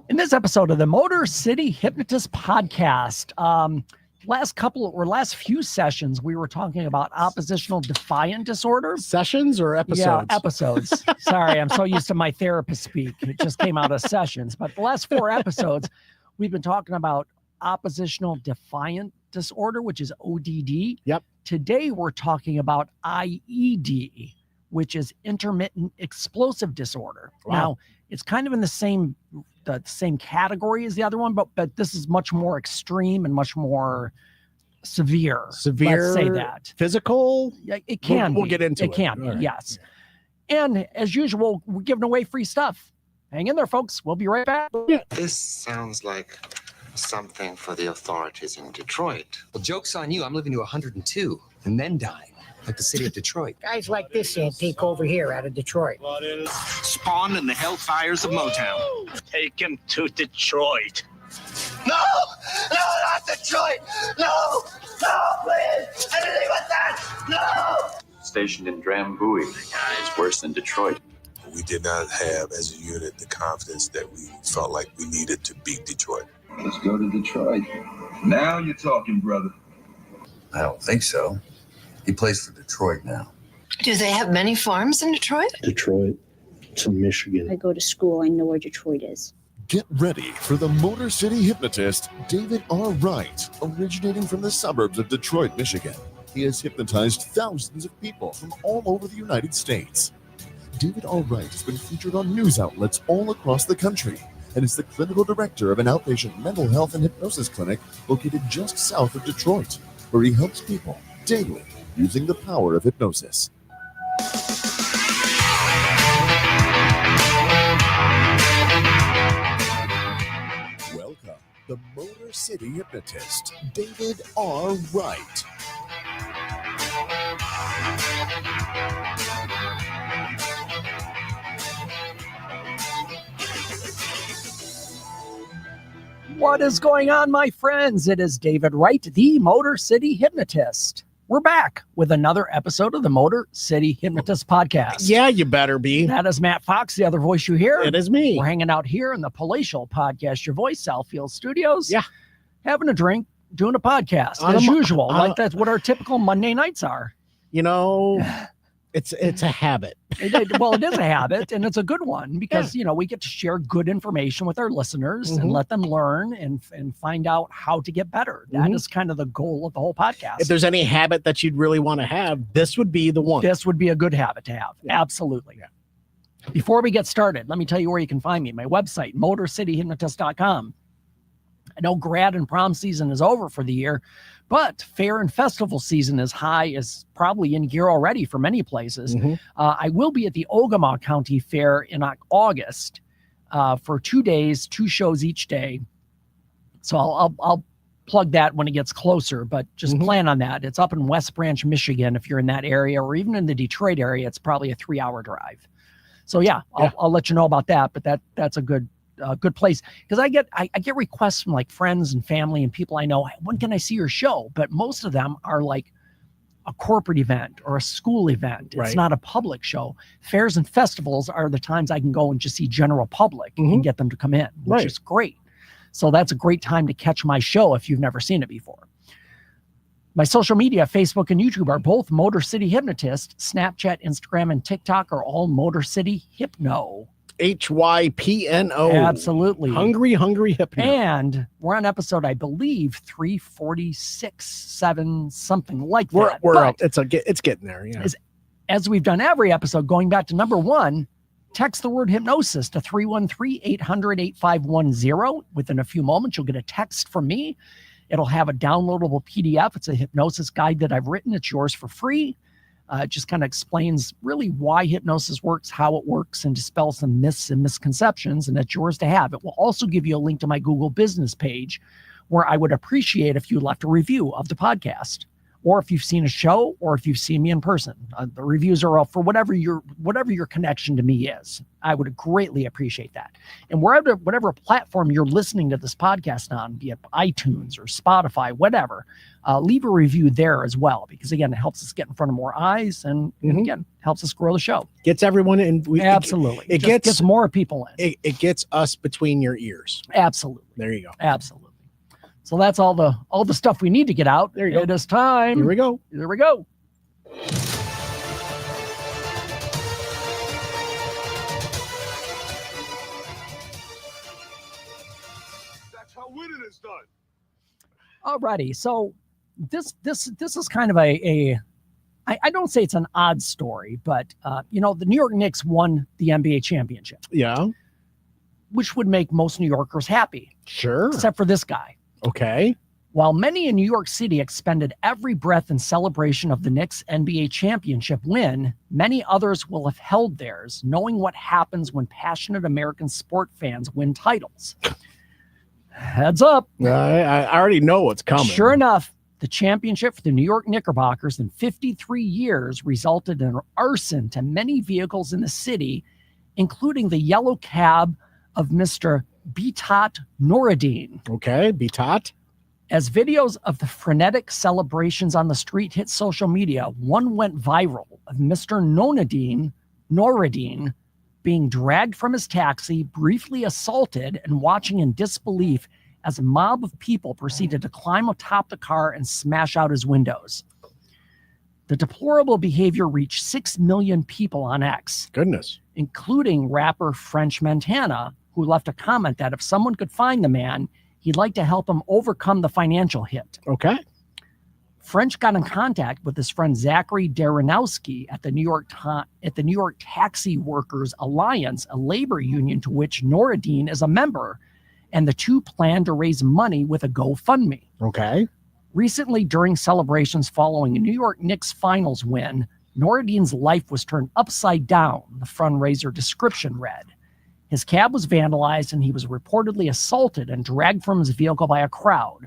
In this episode of the Motor City Hypnotist podcast, last few sessions, we were talking about oppositional defiant disorder. Sessions or episodes? Yeah, episodes. Sorry, I'm so used to my therapist speak. It just came out of sessions. But the last 4 episodes, we've been talking about oppositional defiant disorder, which is ODD. Yep. Today, we're talking about IED, which is intermittent explosive disorder. Wow. Now, it's kind of in the same category as the other one, but this is much more extreme and much more severe. Let's say that. Physical? Yeah, it can. We'll get into it. It can be, right. yes. And as usual, we're giving away free stuff. Hang in there, folks. We'll be right back. This sounds like something for the authorities in Detroit. Well, joke's on you. I'm living to 102 and then dying, like the city of Detroit. Guys like this antique over here out of Detroit. Spawned in the hellfires of Motown. Take him to Detroit. No, not Detroit. No, please. Anything but that. No. Stationed in Drambuie. It's worse than Detroit. We did not have, as a unit, the confidence that we felt like we needed to beat Detroit. Let's go to Detroit. Now you're talking, brother. I don't think so. He plays for Detroit now. Do they have many farms in Detroit? Detroit to Michigan. I go to school. I know where Detroit is. Get ready for the Motor City Hypnotist, David R. Wright, originating from the suburbs of Detroit, Michigan. He has hypnotized thousands of people from all over the United States. David R. Wright has been featured on news outlets all across the country and is the clinical director of an outpatient mental health and hypnosis clinic located just south of Detroit, where he helps people daily using the power of hypnosis. Welcome, the Motor City Hypnotist, David R. Wright. What is going on, my friends? It is David Wright, the Motor City Hypnotist. We're back with another episode of the Motor City Hypnotist podcast. Yeah, you better be. That is Matt Fox, the other voice you hear. It is me. We're hanging out here in the palatial Podcast Your Voice, Southfield Studios. Yeah. Having a drink, doing a podcast, as usual. Like that's what our typical Monday nights are. You know, it's a habit. Well, it is a habit, and it's a good one because, we get to share good information with our listeners and let them learn and find out how to get better. That is kind of the goal of the whole podcast. If there's any habit that you'd really want to have, this would be the one. This would be a good habit to have. Yeah. Absolutely. Yeah. Before we get started, let me tell you where you can find me. My website, motorcityhypnotist.com. I know grad and prom season is over for the year, but fair and festival season is probably in gear already for many places. I will be at the Ogama County Fair in August for 2 days, 2 shows each day. So I'll plug that when it gets closer, but just plan on that. It's up in West Branch, Michigan. If you're in that area or even in the Detroit area, it's probably a 3-hour drive. So I'll let you know about that, but that's a good place because I get requests from like friends and family and people I know. When can I see your show? But most of them are like a corporate event or a school event. It's not a public show. Fairs and festivals are the times I can go and just see general public and get them to come in, which is great. So that's a great time to catch my show if you've never seen it before. My social media, Facebook and YouTube, are both Motor City Hypnotist. Snapchat, Instagram, and TikTok are all Motor City Hypno. HYPNO. Absolutely. Hungry Hypno. And we're on episode, I believe, 346, 7, something like that. We're up. It's getting there. Yeah. As we've done every episode, going back to number 1, text the word hypnosis to 313-800-8510. Within a few moments, you'll get a text from me. It'll have a downloadable PDF. It's a hypnosis guide that I've written. It's yours for free. It just kind of explains really why hypnosis works, how it works, and dispels some myths and misconceptions, and it's yours to have. It will also give you a link to my Google business page where I would appreciate if you left a review of the podcast. or if you've seen a show, or if you've seen me in person. The reviews are all for whatever your connection to me is. I would greatly appreciate that. And whatever platform you're listening to this podcast on, be it iTunes or Spotify, whatever, leave a review there as well, because again, it helps us get in front of more eyes, and again, helps us grow the show. Gets everyone in. Absolutely. It gets more people in. It gets us between your ears. Absolutely. There you go. Absolutely. So that's all the stuff we need to get out. There you go. It is time. Here we go. Here we go. That's how winning is done. Alrighty. So this is kind of I don't say it's an odd story, but the New York Knicks won the NBA championship. Yeah. Which would make most New Yorkers happy. Sure. Except for this guy. Okay. While many in New York City expended every breath in celebration of the Knicks NBA championship win, many others will have held theirs, knowing what happens when passionate American sport fans win titles. Heads up. I already know what's coming. Sure enough, the championship for the New York Knickerbockers in 53 years resulted in arson to many vehicles in the city, including the yellow cab of Mr. Bitat Noureddin. Okay, Bitat. As videos of the frenetic celebrations on the street hit social media, one went viral of Mr. Noureddin being dragged from his taxi, briefly assaulted, and watching in disbelief as a mob of people proceeded to climb atop the car and smash out his windows. The deplorable behavior reached 6 million people on X. Goodness. Including rapper French Montana, who left a comment that if someone could find the man, he'd like to help him overcome the financial hit. Okay. French got in contact with his friend Zachary Daranowski at the New York Taxi Workers Alliance, a labor union to which Noureddin is a member, and the two planned to raise money with a GoFundMe. Okay. Recently, during celebrations following a New York Knicks finals win, Noureddin's life was turned upside down, the fundraiser description read. His cab was vandalized, and he was reportedly assaulted and dragged from his vehicle by a crowd.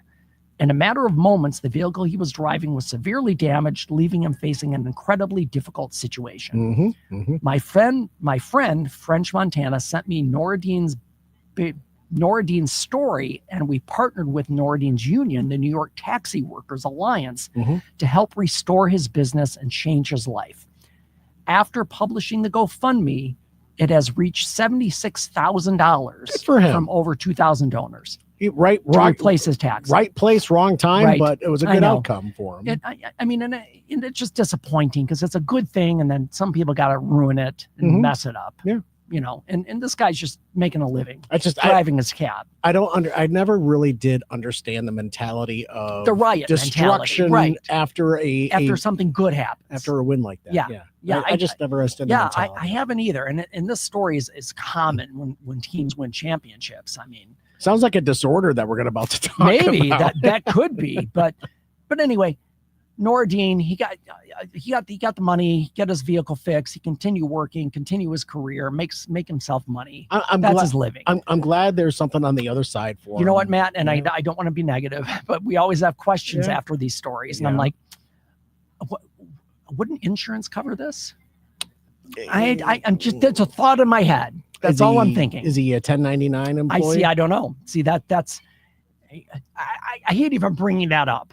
In a matter of moments, the vehicle he was driving was severely damaged, leaving him facing an incredibly difficult situation. My friend, French Montana, sent me Noureddin's story, and we partnered with Noureddin's union, the New York Taxi Workers Alliance, to help restore his business and change his life. After publishing the GoFundMe, it has reached $76,000 from over 2,000 donors. To replace his tax. Right place, wrong time, but it was a good outcome for him. And it's just disappointing because it's a good thing, and then some people got to ruin it and mess it up. Yeah. And this guy's just making a living. Driving his cab. I never really did understand the mentality of the riot destruction mentality, after something good happens. After a win like that. Yeah. I just never understood the mentality. I haven't either. And this story is common when teams win championships. I mean, sounds like a disorder that we're about to talk about. Maybe that could be, but anyway, Noureddin, he got the money, get his vehicle fixed. He continue working, continue his career, make himself money. That's his living. I'm glad there's something on the other side for him. You know what, Matt? And I don't want to be negative, but we always have questions after these stories, and I'm like, wouldn't insurance cover this? I'm just, that's a thought in my head. That's all I'm thinking. Is he a 1099 employee? I don't know. See, that's I hate even bringing that up,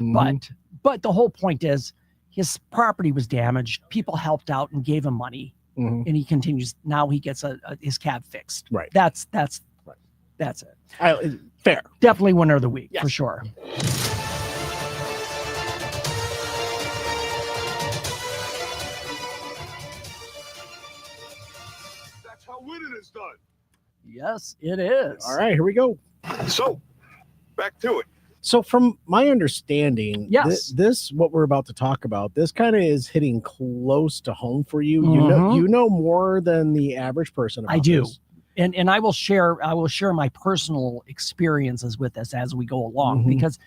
but the whole point is his property was damaged. People helped out and gave him money, and he continues. Now he gets his cab fixed. Right. That's it. Fair. Definitely winner of the week for sure. That's how winning is done. Yes, it is. All right, here we go. So, back to it. So from my understanding, this what we're about to talk about, this kind of is hitting close to home for you. You know more than the average person about I do. This. And I will share my personal experiences with this as we go along, because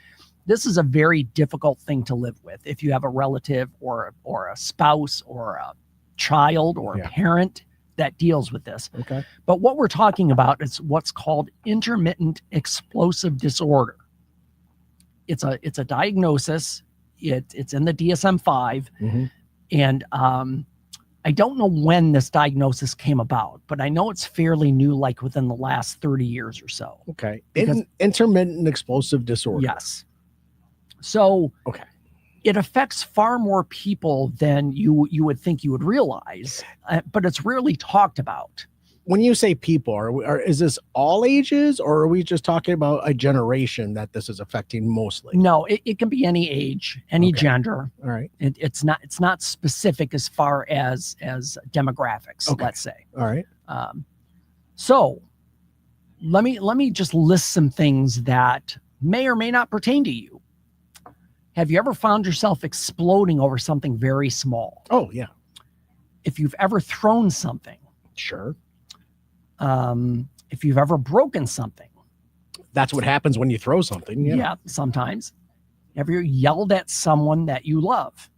this is a very difficult thing to live with if you have a relative or a spouse or a child or a parent that deals with this. Okay. But what we're talking about is what's called intermittent explosive disorder. It's a diagnosis It's in the DSM-5, and I don't know when this diagnosis came about, but I know it's fairly new, like within the last 30 years or so. Okay. Intermittent explosive disorder. Yes. So it affects far more people than you would think you would realize, but it's rarely talked about. When you say people, is this all ages, or are we just talking about a generation that this is affecting mostly? No, it can be any age, any gender. All right. It's not specific as far as demographics, let's say. All right. So let me just list some things that may or may not pertain to you. Have you ever found yourself exploding over something very small? Oh, yeah. If you've ever thrown something. Sure. If you've ever broken something. That's what happens when you throw something. Yeah, sometimes. Have you yelled at someone that you love?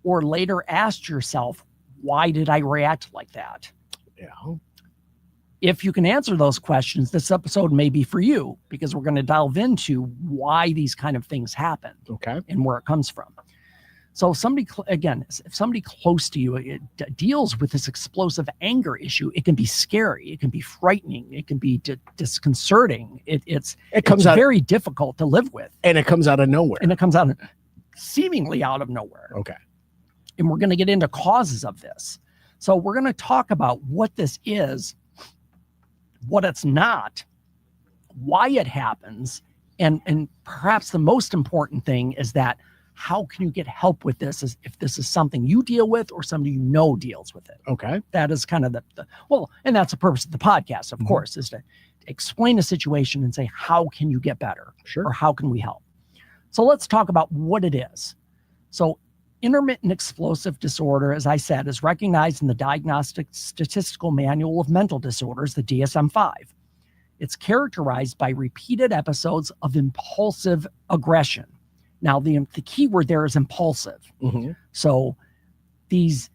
Or later asked yourself, why did I react like that? Yeah. If you can answer those questions, this episode may be for you, because we're going to delve into why these kind of things happen. Okay. And where it comes from. So if somebody close to you deals with this explosive anger issue, it can be scary, it can be frightening, it can be disconcerting. It's very difficult to live with. And it comes out of nowhere. And it comes out seemingly out of nowhere. Okay. And we're going to get into causes of this. So we're going to talk about what this is, what it's not, why it happens, and perhaps the most important thing is that how can you get help with this if this is something you deal with or somebody you know deals with it? Okay. That is kind of and that's the purpose of the podcast, of course, is to explain a situation and say, how can you get better? Sure. Or how can we help? So let's talk about what it is. So intermittent explosive disorder, as I said, is recognized in the Diagnostic Statistical Manual of Mental Disorders, the DSM-5. It's characterized by repeated episodes of impulsive aggression. Now, the key word there is impulsive. So these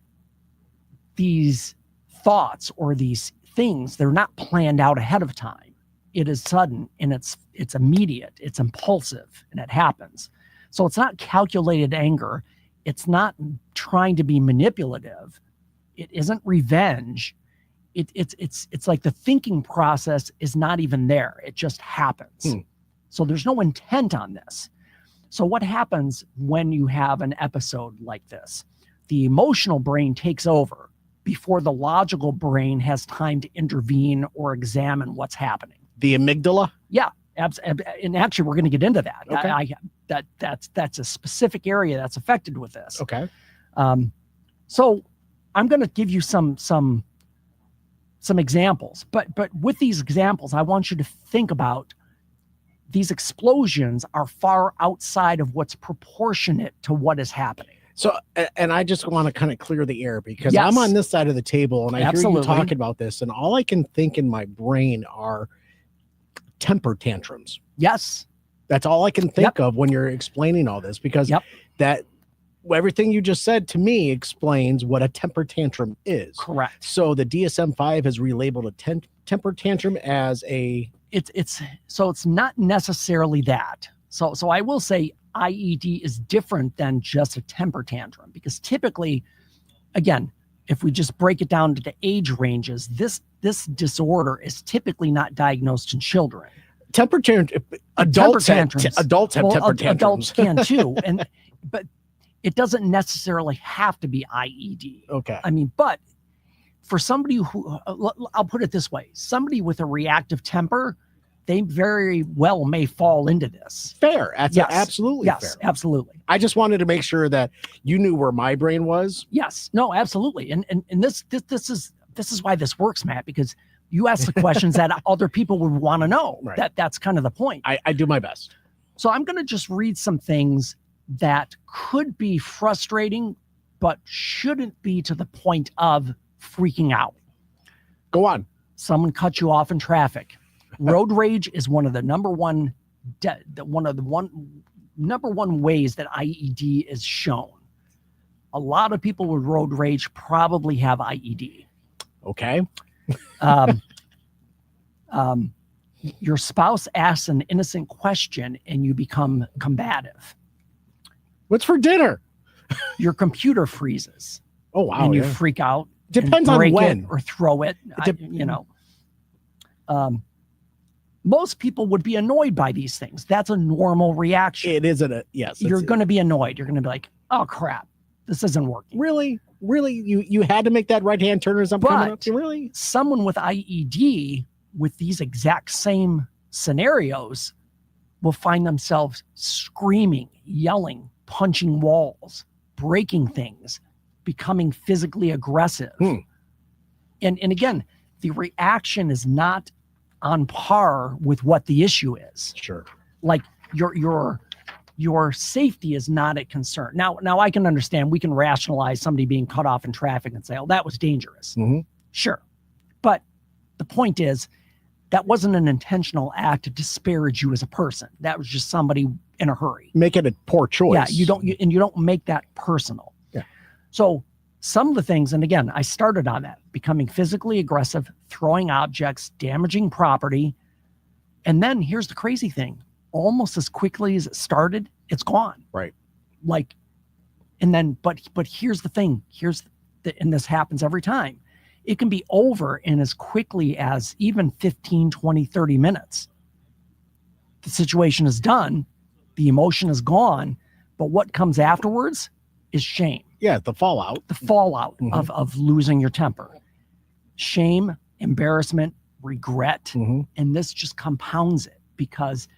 thoughts or these things, they're not planned out ahead of time. It is sudden and it's immediate, it's impulsive, and it happens. So it's not calculated anger. It's not trying to be manipulative. It isn't revenge. It's like the thinking process is not even there. It just happens. So there's no intent on this. So what happens when you have an episode like this? The emotional brain takes over before the logical brain has time to intervene or examine what's happening. The amygdala? Yeah. And actually, we're going to get into that. Okay. That's a specific area that's affected with this. Okay. So I'm going to give you some examples, but with these examples, I want you to think about these explosions are far outside of what's proportionate to what is happening. So, and I just want to kind of clear the air because I'm on this side of the table and I hear you talking about this, and all I can think in my brain are temper tantrums. Yes. That's all I can think of when you're explaining all this, because that everything you just said to me explains what a temper tantrum is. Correct. So the DSM-5 has relabeled a temper tantrum as a... So it's not necessarily that. So I will say IED is different than just a temper tantrum, because typically, again, if we just break it down to the age ranges, this disorder is typically not diagnosed in children. Temper tantrum, adults have temper tantrums. Adults can too, but it doesn't necessarily have to be IED. Okay. I mean, but for somebody who, I'll put it this way, somebody with a reactive temper, they very well may fall into this. Fair. That's absolutely fair. Yes, absolutely. I just wanted to make sure that you knew where my brain was. Yes. No, absolutely. And this is why this works, Matt, because you ask the questions that other people would want to know. Right. That's kind of the point. I do my best. So I'm going to just read some things that could be frustrating, but shouldn't be to the point of freaking out. Go on. Someone cut you off in traffic. Road rage is one of the number one ways that IED is shown. A lot of people with road rage probably have IED. Okay. Your spouse asks an innocent question and you become combative. What's for dinner? Your computer freezes. Oh, wow. And you freak out. Depends on when. Or throw it. Most people would be annoyed by these things. That's a normal reaction. It isn't yes. You're going to be annoyed. You're going to be like, oh, crap. This isn't working. Really? You had to make that right-hand turn as I'm coming up? Really? Someone with IED with these exact same scenarios will find themselves screaming, yelling, punching walls, breaking things, becoming physically aggressive. And again, the reaction is not on par with what the issue is. Sure. Like your safety is not a concern. Now I can understand, we can rationalize somebody being cut off in traffic and say, oh, that was dangerous. Sure. But the point is, that wasn't an intentional act to disparage you as a person. That was just somebody in a hurry. Make it a poor choice. Yeah, you don't make that personal. Yeah. So some of the things, and again, I started on that, becoming physically aggressive, throwing objects, damaging property. And then here's the crazy thing. Almost as quickly as it started, it's gone. Right. Like, and then, but here's the thing. And this happens every time. It can be over in as quickly as even 15, 20, 30 minutes. The situation is done. The emotion is gone. But what comes afterwards is shame. Yeah, the fallout. The fallout of losing your temper. Shame, embarrassment, regret. And this just compounds it, because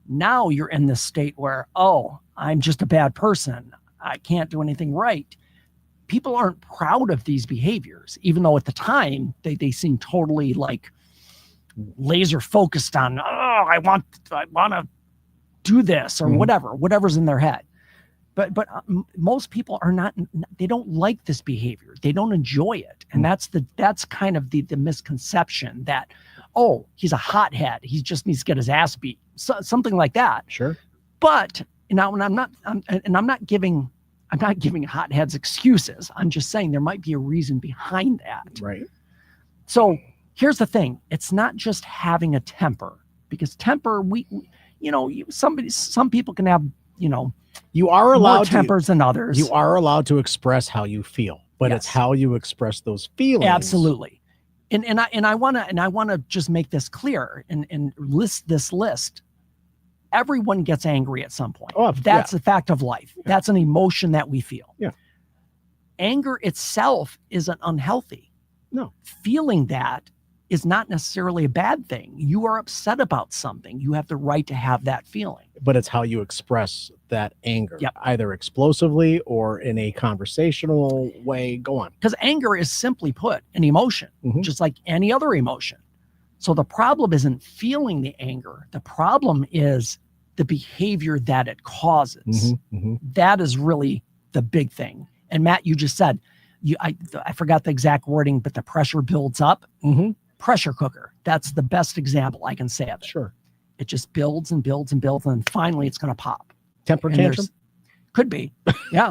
now you're in this state where, oh, I'm just a bad person. I can't do anything right. People aren't proud of these behaviors, even though at the time they seem totally like laser focused on, oh, I want to do this or whatever's in their head. But most people are not, they don't like this behavior. They don't enjoy it. And that's kind of the misconception that, oh, he's a hothead. He just needs to get his ass beat. Something like that. Sure. But now, and I'm not giving hotheads excuses. I'm just saying there might be a reason behind that. Right. So here's the thing. It's not just having a temper, because temper, some people can have, you are allowed more tempers than others. You are allowed to express how you feel, but it's how you express those feelings. Absolutely. And I want to just make this clear and list this list. Everyone gets angry at some point. Oh, that's a fact of life. Yeah. That's an emotion that we feel. Yeah. Anger itself isn't unhealthy. No. Feeling that is not necessarily a bad thing. You are upset about something. You have the right to have that feeling. But it's how you express that anger, Yep. either explosively or in a conversational way. Go on. Because anger is, simply put, an emotion, just like any other emotion. So the problem isn't feeling the anger. The problem is the behavior that it causes. That is really the big thing. And Matt, you just said, I forgot the exact wording, but the pressure builds up. Pressure cooker. That's the best example I can say of it. Sure. It just builds and builds and builds, and finally it's going to pop. Temper tantrum? Could be. Yeah.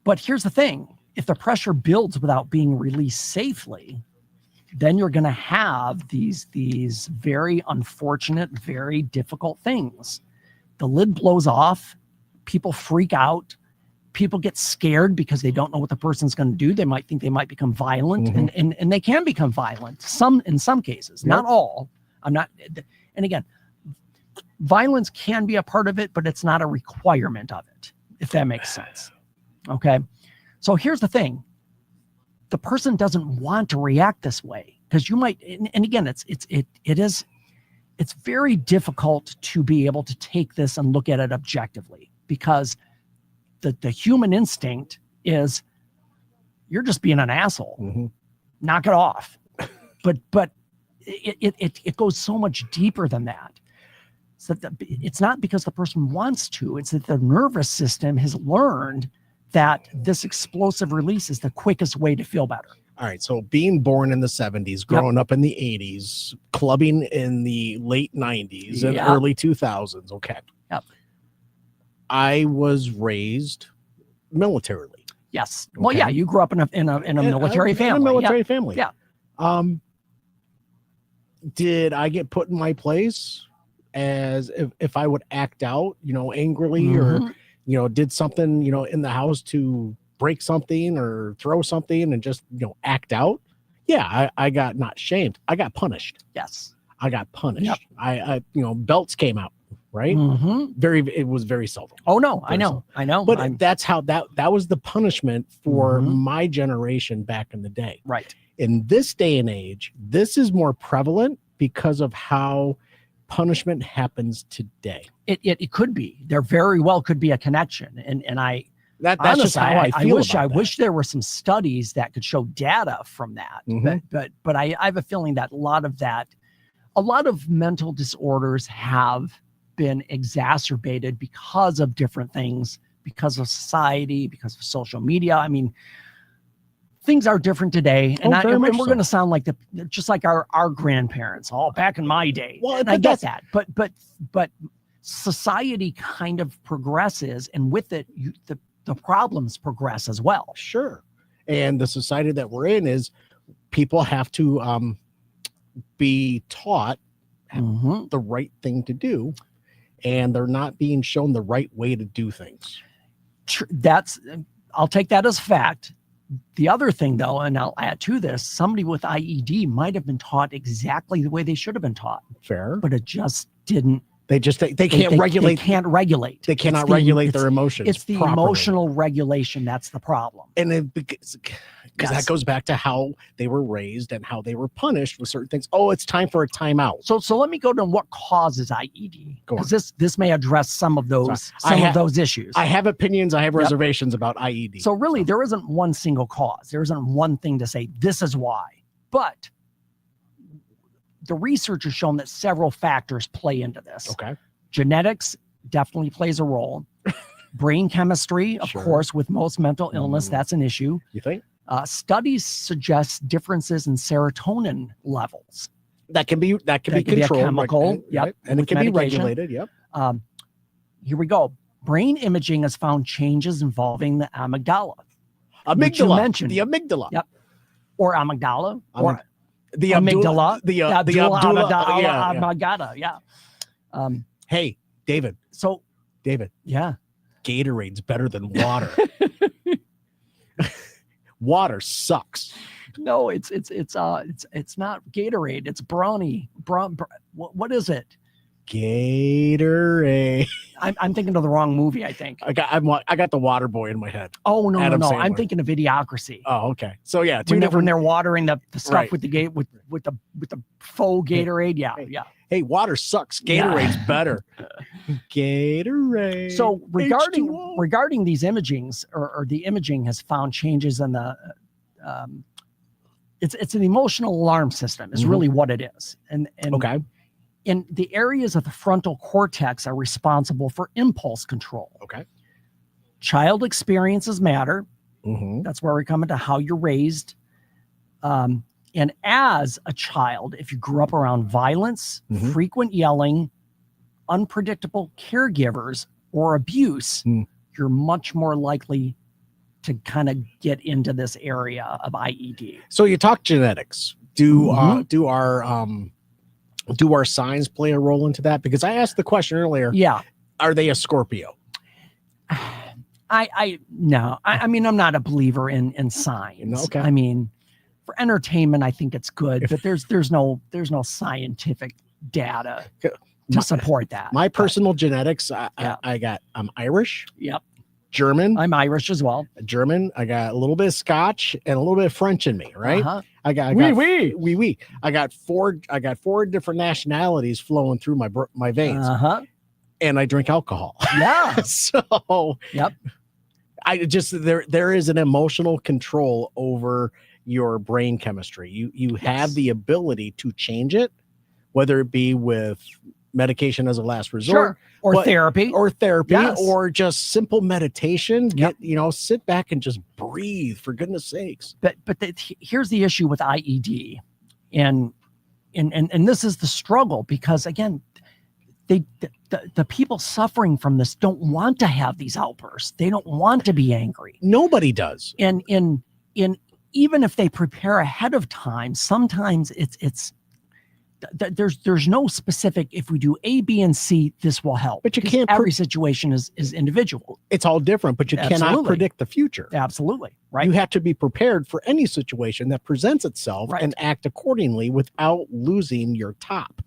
But here's the thing. If the pressure builds without being released safely, then you're going to have these very unfortunate, very difficult things. The lid blows off. People freak out. People get scared because they don't know what the person's going to do. They might think they might become violent, and they can become violent. In some cases, not all. And again, violence can be a part of it, but it's not a requirement of it, if that makes sense. Okay. So here's the thing. The person doesn't want to react this way, because you might, and again, it's very difficult to be able to take this and look at it objectively, because the human instinct is, you're just being an asshole. Knock it off. But it goes so much deeper than that. So it's not because the person wants to, it's that the nervous system has learned that this explosive release is the quickest way to feel better. All right. So being born in the 70s, growing up in the 80s, clubbing in the late 90s and early 2000s. Okay. Yep. I was raised militarily. Yes. Okay. Well, yeah, you grew up in a military family. In a military family. Yeah. Did I get put in my place as if I would act out, angrily or, did something, in the house to break something or throw something and just, act out, yeah, I got not shamed. I got punished. Yes. I got punished. Yep. I belts came out, right? It was very seldom. Oh no, I know. But that's how that was the punishment for my generation back in the day. Right. In this day and age, this is more prevalent because of how punishment happens today. It could be. There very well could be a connection. And that's honestly, just how I feel. I wish there were some studies that could show data from that. But I have a feeling that a lot of mental disorders have been exacerbated because of different things, because of society, because of social media. I mean, things are different today, and we're going to sound like just like our grandparents, all back in my day. Well, and I get that, but society kind of progresses, and with it, the problems progress as well. Sure, and the society that we're in is people have to be taught the right thing to do, and they're not being shown the right way to do things. I'll take that as fact. The other thing, though, and I'll add to this, somebody with IED might have been taught exactly the way they should have been taught. Fair. But it just didn't. They can't regulate. They can't regulate. They cannot regulate their emotions. It's the properly. Emotional regulation that's the problem. And because that goes back to how they were raised and how they were punished with certain things. Oh, it's time for a timeout. So let me go to what causes IED, because this may address some of those those issues. I have opinions. I have reservations about IED. So really, there isn't one single cause. There isn't one thing to say this is why. But the research has shown that several factors play into this. Okay. Genetics definitely plays a role. Brain chemistry, of course, with most mental illness, that's an issue. You think? Studies suggest differences in serotonin levels. That can be controlled. Be a chemical, right? And it can be regulated. Yep. Here we go. Brain imaging has found changes involving the amygdala. Which you mentioned. The amygdala. Yep. Or amygdala. Or the amygdala. The amygdala. Yeah. Hey, David. So, David. Yeah. Gatorade's better than water. Water sucks. No, it's not Gatorade. It's Brawny. What is it? Gatorade. I'm thinking of the wrong movie. I think I got the Water Boy in my head. Oh no, no. I'm thinking of Idiocracy. Oh, okay. So yeah, when they're watering the stuff with the with the faux Gatorade. Yeah. Hey, water sucks. Gatorade's better. Gatorade. So regarding these imagings, or the imaging has found changes in the it's an emotional alarm system is really what it is. And okay. And the areas of the frontal cortex are responsible for impulse control. Okay. Child experiences matter. That's where we come into how you're raised. And as a child, if you grew up around violence, frequent yelling, unpredictable caregivers, or abuse, you're much more likely to kind of get into this area of IED. So you talk genetics. Do our signs play a role into that? Because I asked the question earlier. Yeah. Are they a Scorpio? No. I mean, I'm not a believer in signs. Okay. I mean, for entertainment, I think it's good, but there's no scientific data to support that. My personal genetics, I'm Irish. Yep. German. I'm Irish as well. German. I got a little bit of Scotch and a little bit of French in me, right? I got I got four different nationalities flowing through my veins. And I drink alcohol. Yeah. So yep. I just there is an emotional control over your brain chemistry. You have the ability to change it, whether it be with medication as a last resort, or therapy, or just simple meditation. Sit back and just breathe, for goodness sakes. But here's the issue with IED, and this is the struggle, because again, the people suffering from this don't want to have these outbursts. They don't want to be angry. Nobody does. And even if they prepare ahead of time, sometimes it's there's no specific, if we do A, B, and C, this will help. But you Because can't every situation is individual. It's all different, but you cannot Absolutely. predict the future. Absolutely. Right. You have to be prepared for any situation that presents itself Right. and act accordingly without losing your top.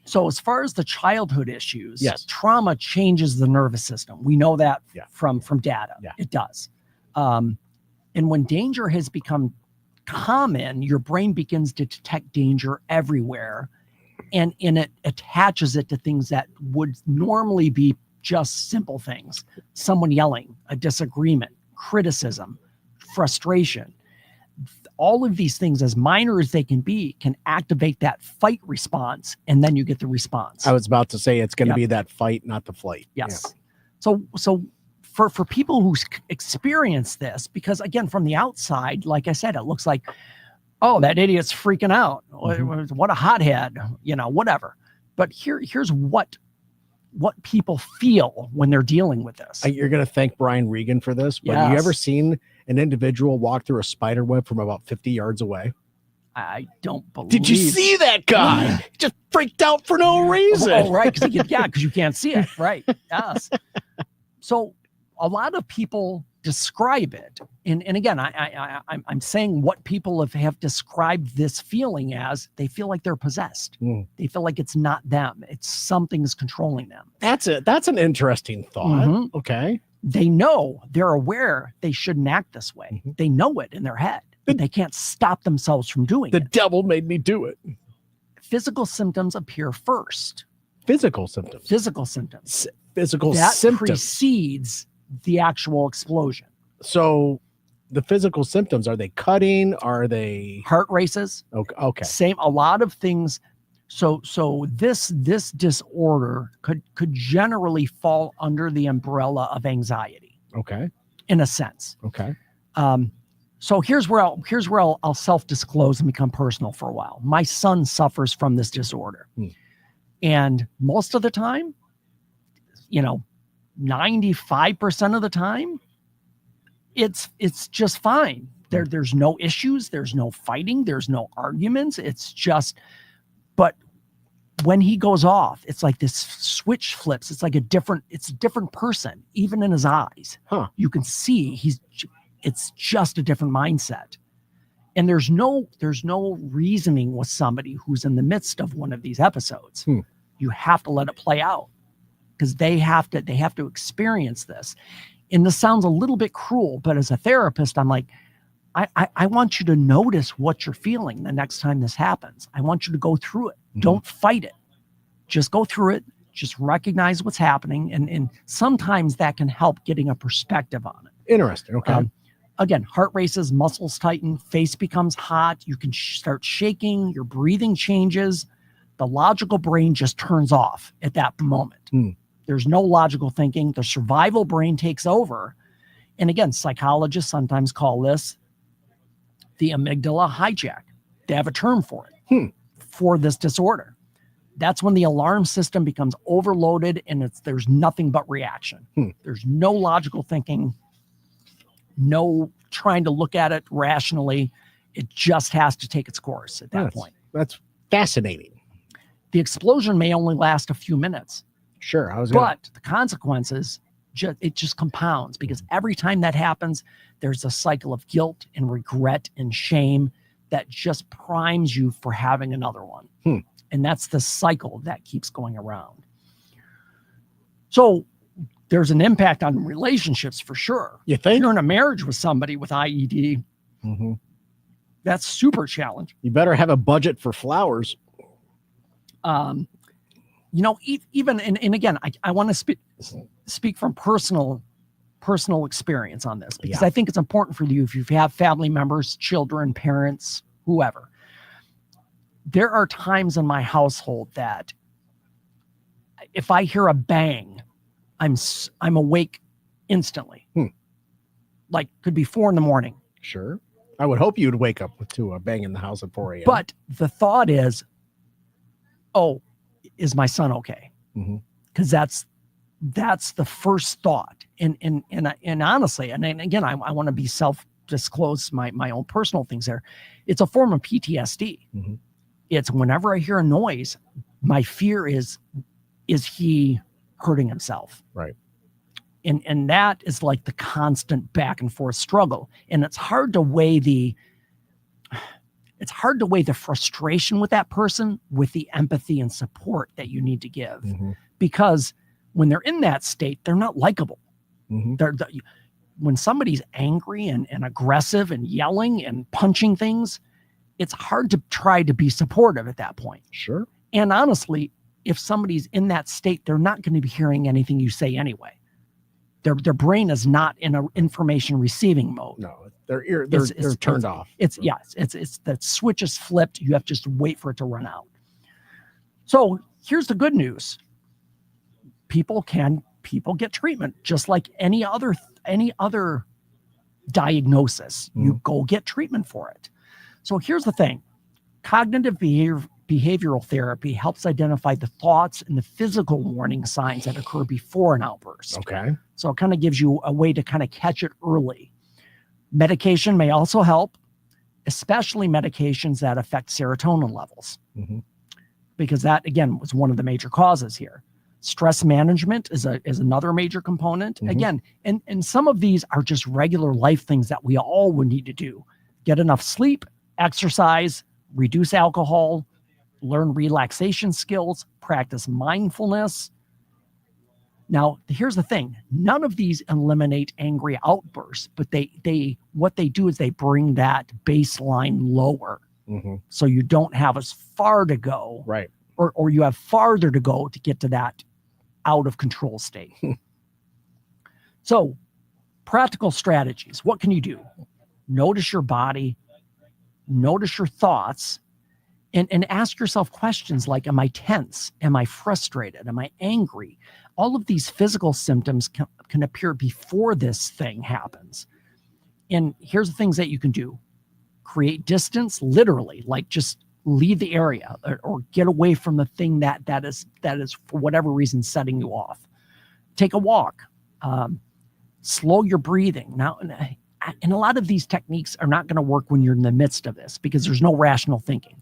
So as far as the childhood issues, Yes. trauma changes the nervous system. We know that Yeah. from data. Yeah. It does. And when danger has become common, your brain begins to detect danger everywhere, and it attaches it to things that would normally be just simple things. Someone yelling, a disagreement, criticism, frustration. All of these things, as minor as they can be, can activate that fight response, and then you get the response. I was about to say it's going to Yep. be that fight, not the flight. Yes. So for people who experience this, because again, from the outside, like I said, it looks like, oh, that idiot's freaking out. What a hothead, whatever. But here's what people feel when they're dealing with this. You're going to thank Brian Regan for this, but have you Yes. ever seen an individual walk through a spider web from about 50 yards away? I don't believe. Did you see that guy? He just freaked out for no reason. Oh, right. Because you can't see it. Right. Yes. So a lot of people describe it. And again, I'm saying what people have described this feeling as. They feel like they're possessed. They feel like it's not them. It's something's controlling them. That's an interesting thought. Mhm. Okay. They're aware they shouldn't act this way. They know it in their head, but they can't stop themselves from doing The it. devil made me do it. Physical symptoms appear first. Physical symptoms. Physical symptoms. Physical That symptoms. precedes the actual explosion. So the physical symptoms, are they cutting? Are they Heart races. okay? Same, a lot of things. So this disorder could generally fall under the umbrella of anxiety, Okay. in a sense. Okay. So here's where I'll self-disclose and become personal for a while. My son suffers from this disorder. And most of the time, 95% of the time, it's just fine. There's no issues, there's no fighting, there's no arguments. It's just, but when he goes off, it's like this switch flips. It's like a different person, even in his eyes. Huh. You can see it's just a different mindset. And there's no reasoning with somebody who's in the midst of one of these episodes. You have to let it play out, because they have to experience this. And this sounds a little bit cruel, but as a therapist, I'm like, I want you to notice what you're feeling the next time this happens. I want you to go through it. Don't fight it. Just go through it. Just recognize what's happening. And sometimes that can help getting a perspective on it. Interesting. Okay. Again, heart races, muscles tighten, face becomes hot. You can start shaking. Your breathing changes. The logical brain just turns off at that moment. There's no logical thinking. The survival brain takes over. And again, psychologists sometimes call this the amygdala hijack. They have a term for it, for this disorder. That's when the alarm system becomes overloaded and there's nothing but reaction. There's no logical thinking, no trying to look at it rationally. It just has to take its course at that point. That's fascinating. The explosion may only last a few minutes. Sure. But the consequences, it just compounds, because every time that happens, there's a cycle of guilt and regret and shame that just primes you for having another one. And that's the cycle that keeps going around. So there's an impact on relationships for sure. You think? If you're in a marriage with somebody with IED, that's super challenging. You better have a budget for flowers. Even, and again, I want to speak from personal experience on this, because I think it's important for you, if you have family members, children, parents, whoever. There are times in my household that if I hear a bang, I'm awake instantly. Like, could be 4 a.m. Sure. I would hope you'd wake up to a bang in the house at 4 a.m. But the thought is, oh, is my son okay? Because that's the first thought. And honestly, and again, I want to be self-disclose my own personal things there. It's a form of PTSD. It's whenever I hear a noise, my fear is he hurting himself? Right. And that is like the constant back and forth struggle. And it's hard to weigh the frustration with that person with the empathy and support that you need to give. Because when they're in that state, they're not likable. When somebody's angry and aggressive and yelling and punching things, it's hard to try to be supportive at that point. Sure. And honestly, if somebody's in that state, they're not going to be hearing anything you say anyway. Their brain is not in an information receiving mode. No, they're turned off. It's the switch is flipped. You have to just wait for it to run out. So here's the good news. People get treatment just like any other diagnosis. You go get treatment for it. So here's the thing. Cognitive behavioral therapy helps identify the thoughts and the physical warning signs that occur before an outburst. Okay. So it kind of gives you a way to kind of catch it early. Medication may also help, especially medications that affect serotonin levels, because that, again, was one of the major causes here. Stress management is another major component. Again, and some of these are just regular life things that we all would need to do. Get enough sleep, exercise, reduce alcohol, learn relaxation skills, practice mindfulness. Now, here's the thing. None of these eliminate angry outbursts, but what they do is they bring that baseline lower. So you don't have as far to go. Right. Or you have farther to go to get to that out of control state. So practical strategies. What can you do? Notice your body, notice your thoughts, and ask yourself questions like, am I tense? Am I frustrated? Am I angry? All of these physical symptoms can appear before this thing happens. And here's the things that you can do. Create distance, literally, like just leave the area or get away from the thing that is for whatever reason setting you off. Take a walk. Slow your breathing. Now, and a lot of these techniques are not going to work when you're in the midst of this because there's no rational thinking.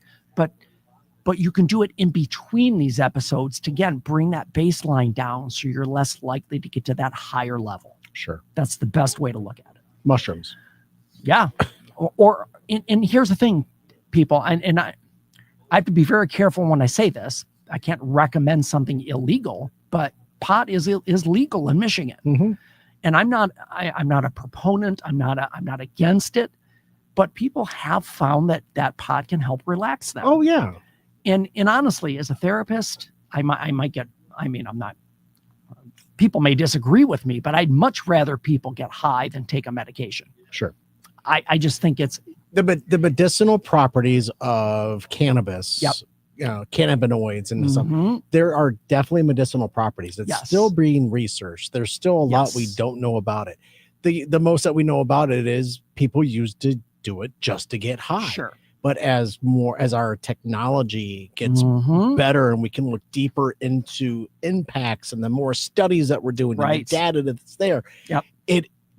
But you can do it in between these episodes to, again, bring that baseline down so you're less likely to get to that higher level. Sure. That's the best way to look at it. Mushrooms. Yeah. And here's the thing, people, and I have to be very careful when I say this. I can't recommend something illegal, but pot is legal in Michigan. And I'm not a proponent. I'm not against it, but people have found that pot can help relax them. Oh yeah. And honestly, as a therapist, I'm not, people may disagree with me, but I'd much rather people get high than take a medication. Sure. I just think it's the medicinal properties of cannabis. Yep. You know, cannabinoids and stuff. There are definitely medicinal properties. It's still being researched. There's still a lot we don't know about it. The most that we know about it is people used to do it just to get high. Sure. But as our technology gets better and we can look deeper into impacts and the more studies that we're doing, and the data that's there,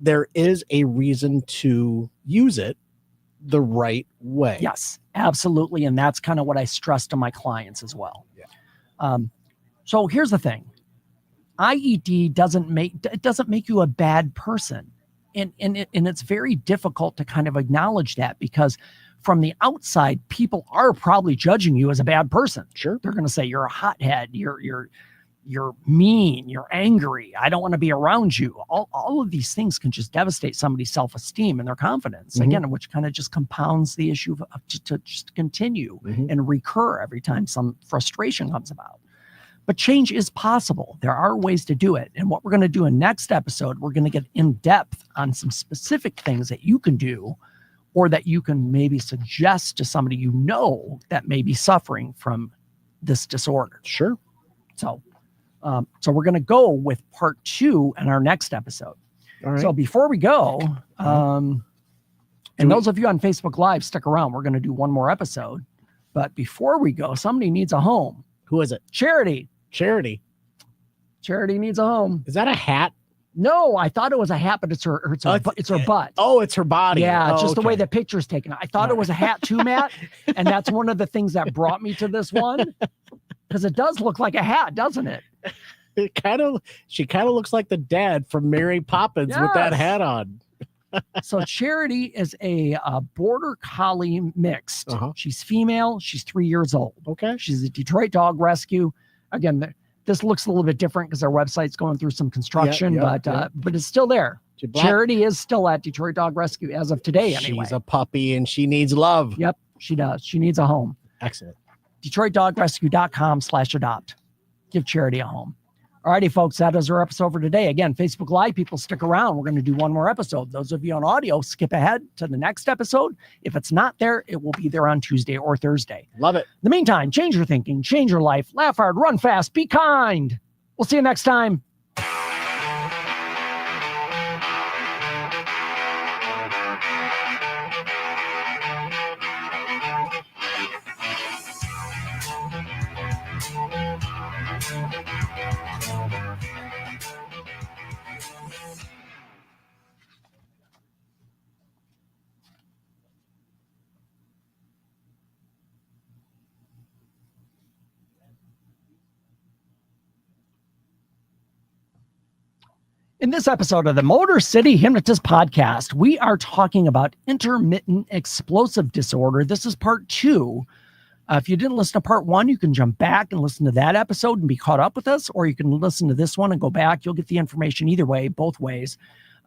there is a reason to use it the right way. Yes, absolutely. And that's kind of what I stress to my clients as well. Yeah. So here's the thing. IED doesn't make you a bad person. And it's very difficult to kind of acknowledge that because from the outside, people are probably judging you as a bad person. Sure. They're going to say you're a hothead, you're mean, you're angry, I don't want to be around you. All of these things can just devastate somebody's self-esteem and their confidence, again, which kind of just compounds the issue to just continue and recur every time some frustration comes about. But change is possible. There are ways to do it. And what we're going to do in next episode, we're going to get in depth on some specific things that you can do or that you can maybe suggest to somebody you know that may be suffering from this disorder. Sure. So we're going to go with part 2 in our next episode. All right. So before we go, and those of you on Facebook Live, stick around. We're going to do one more episode. But before we go, somebody needs a home. Who is it? Charity. Charity needs a home. Is that a hat? No, I thought it was a hat, but it's her butt. Oh, it's her body. Yeah, Oh, just the way okay. the picture's taken. I thought it was a hat too, Matt. And that's one of the things that brought me to this one. Because it does look like a hat, doesn't it? She kind of looks like the dad from Mary Poppins with that Yes. hat on. So Charity is a border collie mixed. She's female. She's 3 years old. Okay. She's a Detroit dog rescue. Again, this looks a little bit different because our website's going through some construction, but it's still there. Charity is still at Detroit Dog Rescue as of today. Anyway, She's a puppy and she needs love. Yep, she does. She needs a home. Excellent. DetroitDogRescue.com/adopt. Give Charity a home. Alrighty, folks, that is our episode for today. Again, Facebook Live people, stick around. We're going to do one more episode. Those of you on audio, skip ahead to the next episode. If it's not there, it will be there on Tuesday or Thursday. Love it. In the meantime, change your thinking, change your life, laugh hard, run fast, be kind. We'll see you next time. In this episode of the Motor City Hypnotist podcast, we are talking about intermittent explosive disorder. This is part 2. If you didn't listen to part 1, you can jump back and listen to that episode and be caught up with us, or you can listen to this one and go back. You'll get the information either way, both ways.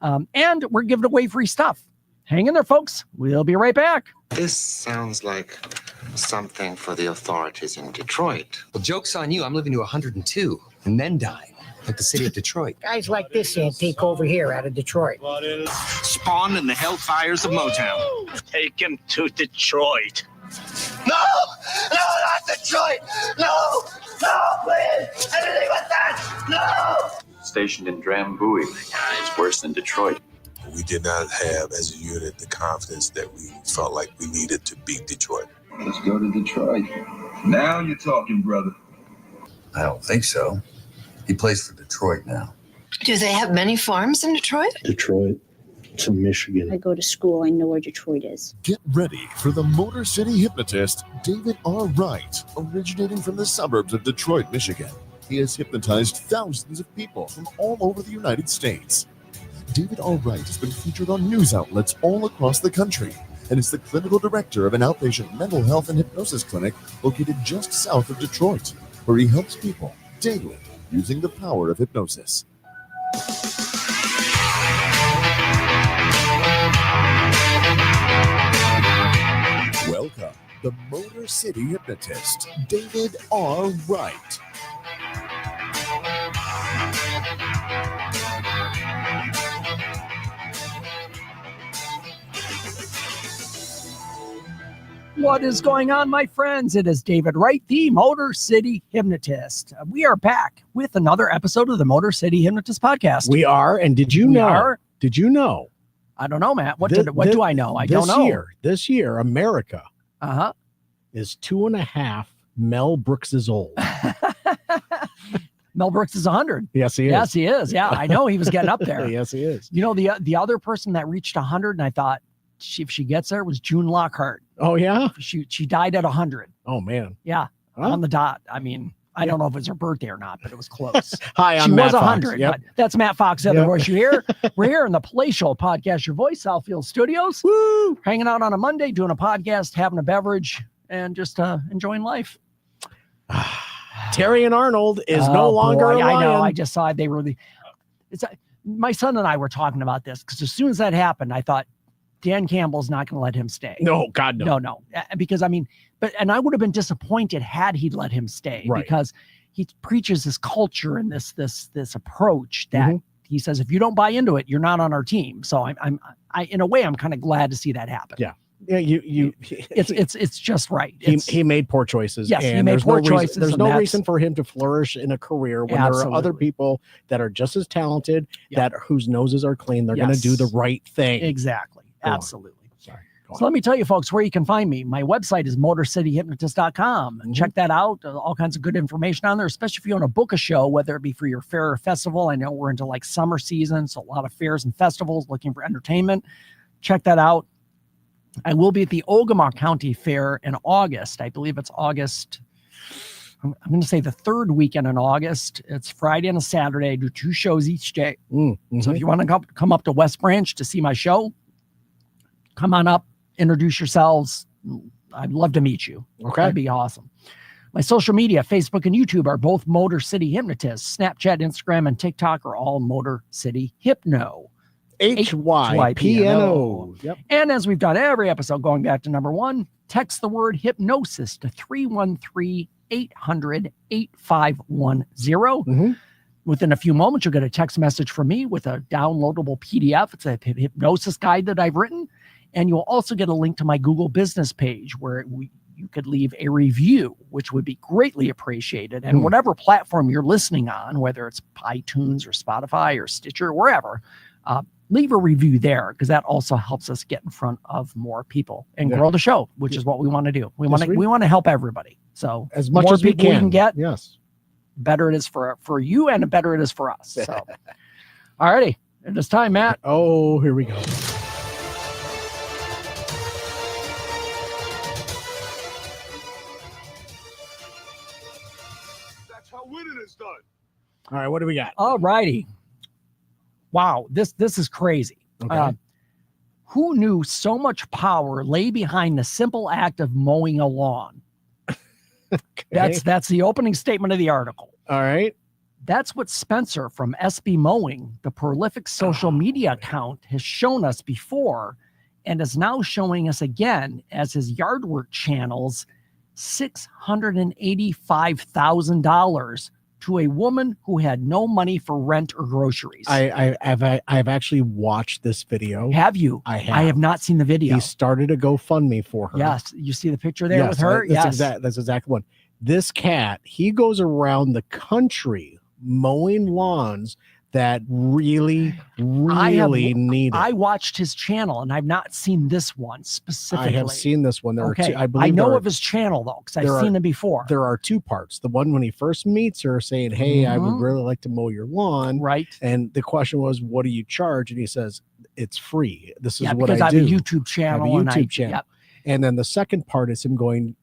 And we're giving away free stuff. Hang in there, folks. We'll be right back. This sounds like something for the authorities in Detroit. Well, joke's on you. I'm living to 102 and then dying, like the city of Detroit. Guys like this antique over here out of Detroit. Spawn in the hellfires of Motown. Take him to Detroit. No! No, not Detroit! No! No, please! Anything but that! No! Stationed in Drambuie. It's worse than Detroit. We did not have, as a unit, the confidence that we felt like we needed to beat Detroit. Let's go to Detroit. Now you're talking, brother. I don't think so. He plays for Detroit now. Do they have many farms in Detroit? Detroit to Michigan. I go to school. I know where Detroit is. Get ready for the Motor City Hypnotist, David R. Wright, originating from the suburbs of Detroit, Michigan. He has hypnotized thousands of people from all over the United States. David R. Wright has been featured on news outlets all across the country and is the clinical director of an outpatient mental health and hypnosis clinic located just south of Detroit, where he helps people daily using the power of hypnosis. Welcome, the Motor City Hypnotist, David R. Wright. What is going on, my friends? It is David Wright, the Motor City Hypnotist. We are back with another episode of the Motor City Hypnotist podcast. We are, and did you know? Did you know? I don't know, Matt. What do I know? I don't know. This year, America Uh-huh. is 2.5 Mel Brookses old. Mel Brooks is 100. Yes, he is. Yes, he is. Yeah, I know he was getting up there. Yes, he is. You know, the other person that reached 100, and I thought, if she gets there, was June Lockhart. Oh, yeah? She died at 100. Oh, man. Yeah, on the dot. I mean, I don't know if it was her birthday or not, but it was close. Hi, I'm she Matt was Fox. 100. Yep. But that's Matt Fox, the other voice you hear. We're here in the Play Show Podcast, Your Voice, Southfield Studios. Woo! Hanging out on a Monday, doing a podcast, having a beverage, and just enjoying life. Terry and Arnold is no longer a lion. I know. I just saw it. They were my son and I were talking about this because as soon as that happened, I thought Dan Campbell's not going to let him stay. No, God, no. No. Because I mean, and I would have been disappointed had he let him stay because he preaches this culture and this approach that he says, if you don't buy into it, you're not on our team. So I'm in a way, I'm kind of glad to see that happen. Yeah. Yeah, it's just right. He made poor choices. Yes, and he made poor choices. There's no reason for him to flourish in a career when there are other people that are just as talented, that whose noses are clean. They're going to do the right thing. Exactly. Absolutely. Sorry. So let me tell you, folks, where you can find me. My website is motorcityhypnotist.com. Check that out. All kinds of good information on there, especially if you want to book a show, whether it be for your fair or festival. I know we're into like summer season, so a lot of fairs and festivals looking for entertainment. Check that out. I will be at the Ogama County Fair in August. I believe it's August. I'm going to say the third weekend in August. It's Friday and a Saturday. I do 2 shows each day. So if you want to come up to West Branch to see my show, come on up. Introduce yourselves. I'd love to meet you. Okay. That'd be awesome. My social media, Facebook and YouTube, are both Motor City Hypnotist. Snapchat, Instagram, and TikTok are all Motor City Hypno. HYPNO. Yep. And as we've done every episode, going back to number 1, text the word hypnosis to 313-800-8510. Within a few moments, you'll get a text message from me with a downloadable PDF. It's a hypnosis guide that I've written. And you'll also get a link to my Google business page where you could leave a review, which would be greatly appreciated. And whatever platform you're listening on, whether it's iTunes or Spotify or Stitcher, wherever, leave a review there, because that also helps us get in front of more people and grow the show, which is what we want to do. We want to help everybody. So as much more as we people can get, yes, better it is for you, and better it is for us. So, all righty, it's time, Matt. Oh, here we go. That's how winning is done. All right, what do we got? All righty. Wow, this is crazy. Okay. Who knew so much power lay behind the simple act of mowing a lawn? That's the opening statement of the article. All right. That's what Spencer from SB Mowing, the prolific social media account, has shown us before, and is now showing us again as his yard work channels $685,000 to a woman who had no money for rent or groceries. I've actually watched this video. Have you? I have. I have not seen the video. He started a GoFundMe for her. Yes. You see the picture there with her? That's exactly one. This cat, he goes around the country mowing lawns that really need it. I watched his channel, and I've not seen this one specifically. I have seen this one. There are two, I know of his channel, though, because I've seen him before. There are 2 parts. The one when he first meets her saying, hey, I would really like to mow your lawn. Right. And the question was, what do you charge? And he says, it's free. This is what because I do. I have a YouTube channel. Channel. And then the second part is him going,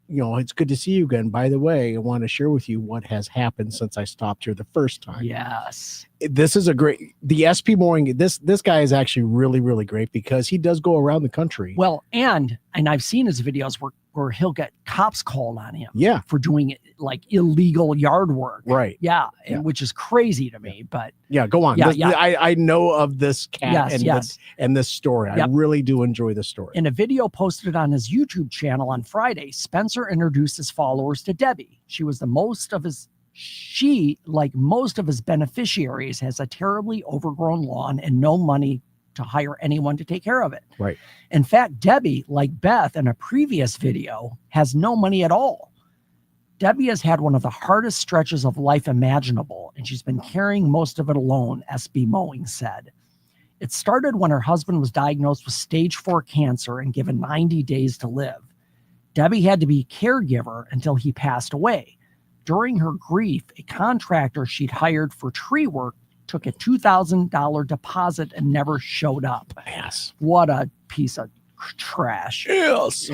it's good to see you again. By the way, I want to share with you what has happened since I stopped here the first time. Yes. This is the SP Mowing. This guy is actually really, really great, because he does go around the country. Well, and I've seen his videos where he'll get cops called on him. Yeah. For doing like illegal yard work. Right. Yeah. Which is crazy to me, but yeah, go on. Yeah, I know of this cat and this story. Yep. I really do enjoy this story. In a video posted on his YouTube channel on Friday, Spencer introduced his followers to Debbie. She, like most of his beneficiaries, has a terribly overgrown lawn and no money to hire anyone to take care of it. Right. In fact, Debbie, like Beth in a previous video, has no money at all. Debbie has had one of the hardest stretches of life imaginable, and she's been carrying most of it alone, SB Mowing said. It started when her husband was diagnosed with stage 4 cancer and given 90 days to live. Debbie had to be caregiver until he passed away. During her grief, a contractor she'd hired for tree work took a $2,000 deposit and never showed up. Yes. What a piece of trash. Yes.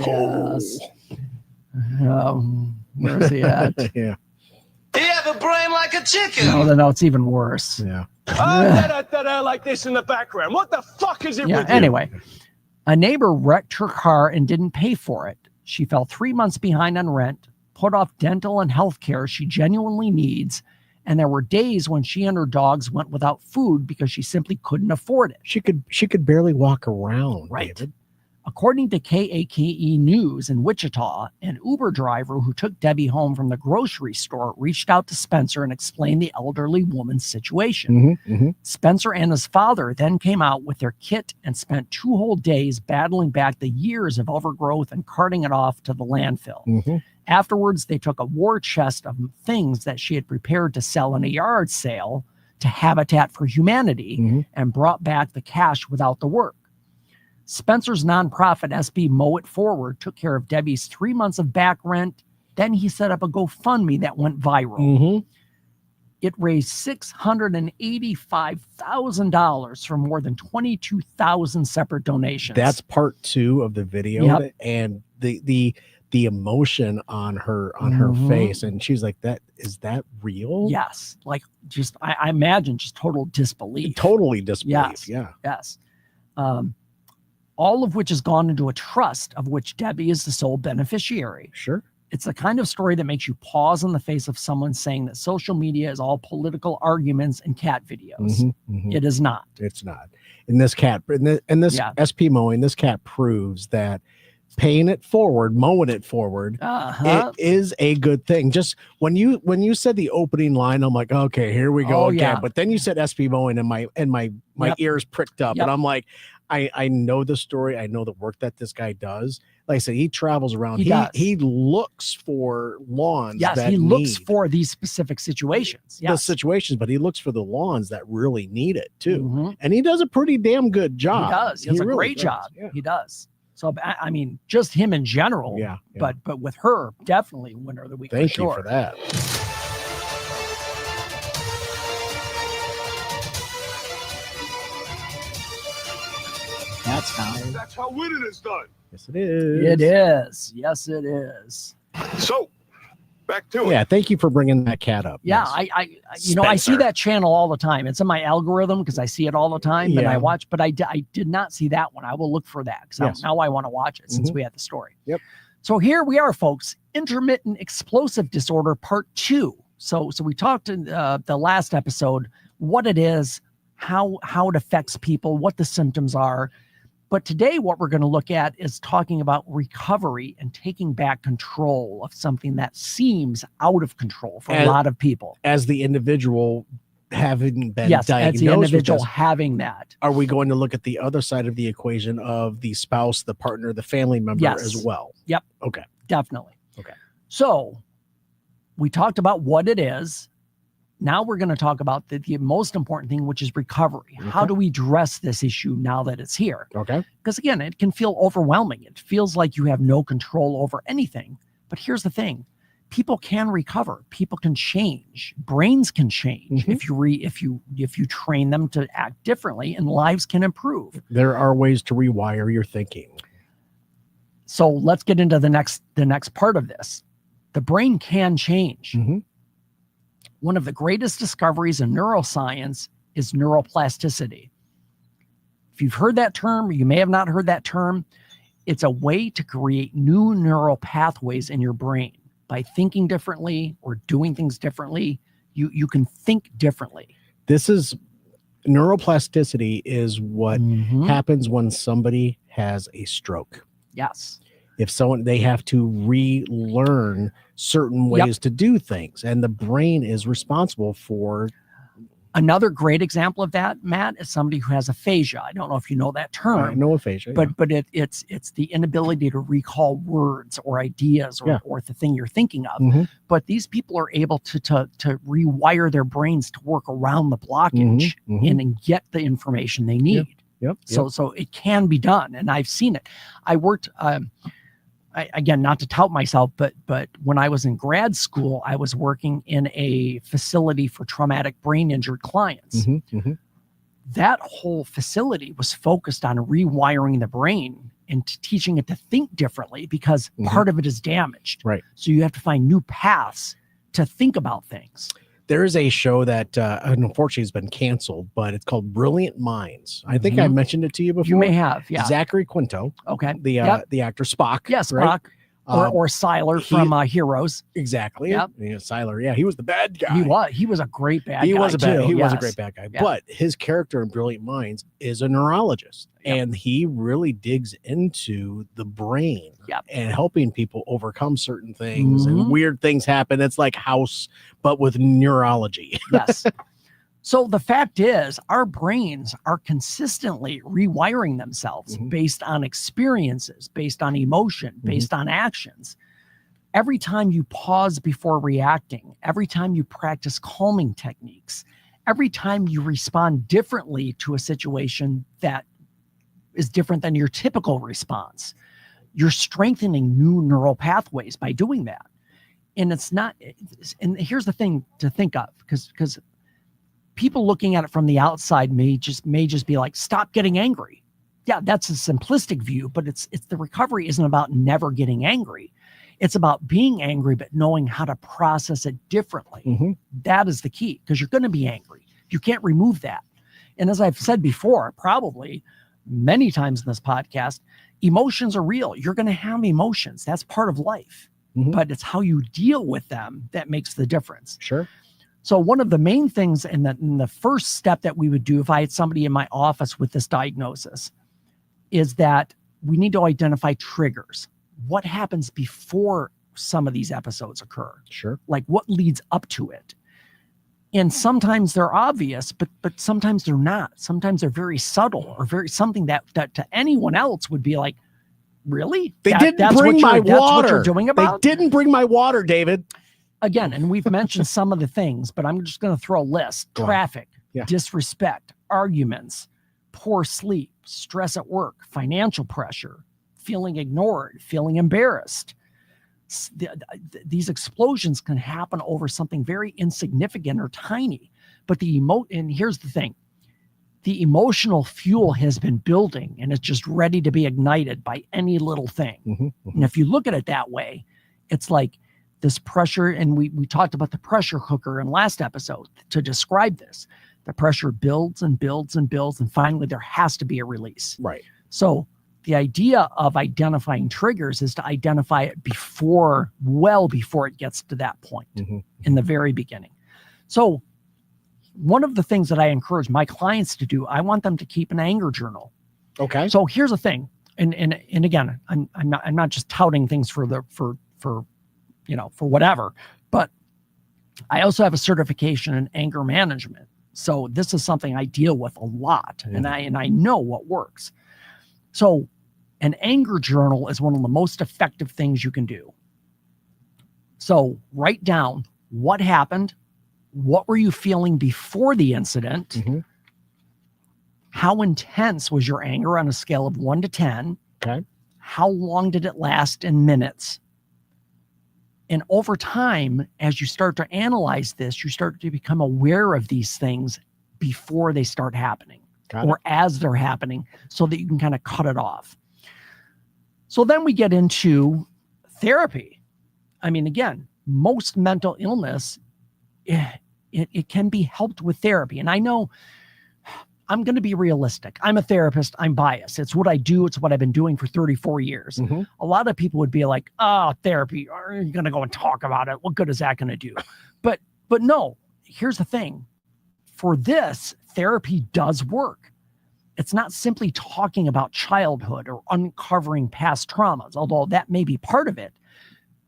Where's he at? Yeah. He have a brain like a chicken. No, it's even worse. Yeah. Like this in the background. What the fuck is it with you? Anyway, a neighbor wrecked her car and didn't pay for it. She fell 3 months behind on rent, put off dental and health care she genuinely needs, and there were days when she and her dogs went without food because she simply couldn't afford it. She could barely walk around. Right. David. According to KAKE News in Wichita, an Uber driver who took Debbie home from the grocery store reached out to Spencer and explained the elderly woman's situation. Spencer and his father then came out with their kit and spent 2 whole days battling back the years of overgrowth and carting it off to the landfill. Afterwards, they took a war chest of things that she had prepared to sell in a yard sale to Habitat for Humanity and brought back the cash without the work. Spencer's nonprofit, SB Mow It Forward, took care of Debbie's 3 months of back rent. Then he set up a GoFundMe that went viral. It raised $685,000 from more than 22,000 separate donations. That's part 2 of the video. Yep. And the emotion on her face, and she's like, is that real? Yes. Like, just I imagine just total disbelief. Totally disbelief. Yes. Yes. All of which has gone into a trust of which Debbie is the sole beneficiary. Sure. It's the kind of story that makes you pause in the face of someone saying that social media is all political arguments and cat videos. It is not. It's not. In this SP mowing, this cat proves that paying it forward, mowing it forward, it is a good thing. Just when you said the opening line, I'm like, okay, here we go again. Yeah. But then you said SP mowing, and my ears pricked up, and I'm like, I know the story. I know the work that this guy does. Like I said, he travels around. He looks for lawns. Yes, he looks for these specific situations. The situations, but he looks for the lawns that really need it too. And he does a pretty damn good job. He does. He does a great job. Yeah. He does. So I mean, just him in general. Yeah. But with her, definitely winner of the week. Thank for you sure. for that. That's how winning is done. Yes, it is. It is. Yes, it is. So, back to it. Yeah, thank you for bringing that cat up. Yeah, Yes. I see that channel all the time. It's in my algorithm because I see it all the time, and I watch. But I did not see that one. I will look for that because now I want to watch it since we had the story. Yep. So here we are, folks. Intermittent explosive disorder, part 2. So we talked in the last episode what it is, how it affects people, what the symptoms are. But today, what we're going to look at is talking about recovery and taking back control of something that seems out of control for a lot of people. As the individual having been Yes, diagnosed as the individual with this, having that. are we going to look at the other side of the equation of the spouse, the partner, the family member as well? Yep. Okay. Definitely. Okay. So we talked about what it is. Now we're going to talk about the most important thing, which is recovery. Okay. How do we address this issue now that it's here? Okay. Because again, it can feel overwhelming. It feels like you have no control over anything. But here's the thing. People can recover. People can change. Brains can change if you train them to act differently, and lives can improve. There are ways to rewire your thinking. So let's get into the next part of this. The brain can change. One of the greatest discoveries in neuroscience is neuroplasticity. If you've heard that term, you may have not heard that term. It's a way to create new neural pathways in your brain. By thinking differently or doing things differently, you can think differently. Neuroplasticity is what happens when somebody has a stroke. Yes. If they have to relearn certain ways to do things, and the brain is responsible for. Another great example of that, Matt, is somebody who has aphasia. I don't know if you know that term. I know aphasia, but it's the inability to recall words or ideas or the thing you're thinking of. But these people are able to rewire their brains to work around the blockage and get the information they need. So it can be done, and I've seen it. I worked. Again, not to tout myself, but when I was in grad school, I was working in a facility for traumatic brain injured clients. That whole facility was focused on rewiring the brain and teaching it to think differently because part of it is damaged. Right. So you have to find new paths to think about things. There is a show that unfortunately has been canceled, but it's called Brilliant Minds. I think I mentioned it to you before. You may have, yeah. Zachary Quinto. Okay. The actor Spock. Yes, right? Spock. Or Siler from Heroes. Exactly. Yep. Yeah, Siler. Yeah, he was the bad guy. He was a great bad guy. He was a Yes. great bad guy. Yeah. But his character in Brilliant Minds is a neurologist. And he really digs into the brain and helping people overcome certain things and weird things happen. It's like House, but with neurology. Yes. So the fact is, our brains are consistently rewiring themselves based on experiences, based on emotion, based on actions. Every time you pause before reacting, every time you practice calming techniques, every time you respond differently to a situation that is different than your typical response. You're strengthening new neural pathways by doing that. And it's not, and here's the thing to think of, because people looking at it from the outside may just be like, stop getting angry. Yeah, that's a simplistic view, but it's the recovery isn't about never getting angry. It's about being angry, but knowing how to process it differently. That is the key, because you're going to be angry. You can't remove that. And as I've said before, probably many times in this podcast, emotions are real. You're going to have emotions. That's part of life. But it's how you deal with them that makes the difference. Sure. So one of the main things in the first step that we would do if I had somebody in my office with this diagnosis is that we need to identify triggers. What happens before some of these episodes occur? Sure. Like what leads up to it? And sometimes they're obvious, but sometimes they're not. Sometimes they're very subtle or very something that to anyone else would be like, really? They didn't bring my water. That's what you're doing about? They didn't bring my water, David. Again, and we've mentioned some of the things, but I'm just going to throw a list. Traffic, disrespect, arguments, poor sleep, stress at work, financial pressure, feeling ignored, feeling embarrassed. These explosions can happen over something very insignificant or tiny, but and here's the thing. The emotional fuel has been building and it's just ready to be ignited by any little thing. And if you look at it that way, it's like this pressure, and we talked about the pressure cooker in last episode to describe this. The pressure builds and builds and builds, and finally there has to be a release. Right. So the idea of identifying triggers is to identify it well before it gets to that point in the very beginning. So one of the things that I encourage my clients to do, I want them to keep an anger journal. Okay. So here's the thing. And again, I'm not just touting things for whatever, but I also have a certification in anger management. So this is something I deal with a lot, and I know what works. So an anger journal is one of the most effective things you can do. So write down what happened, what were you feeling before the incident, how intense was your anger on a scale of 1 to 10, how long did it last in minutes? And over time, as you start to analyze this, you start to become aware of these things before they start happening or as they're happening, so that you can kind of cut it off. So then we get into therapy. I mean, again, most mental illness, it can be helped with therapy. And I know I'm going to be realistic. I'm a therapist. I'm biased. It's what I do. It's what I've been doing for 34 years. A lot of people would be like, oh, therapy, are you going to go and talk about it? What good is that going to do? But no, here's the thing. For this, therapy does work. It's not simply talking about childhood or uncovering past traumas, although that may be part of it.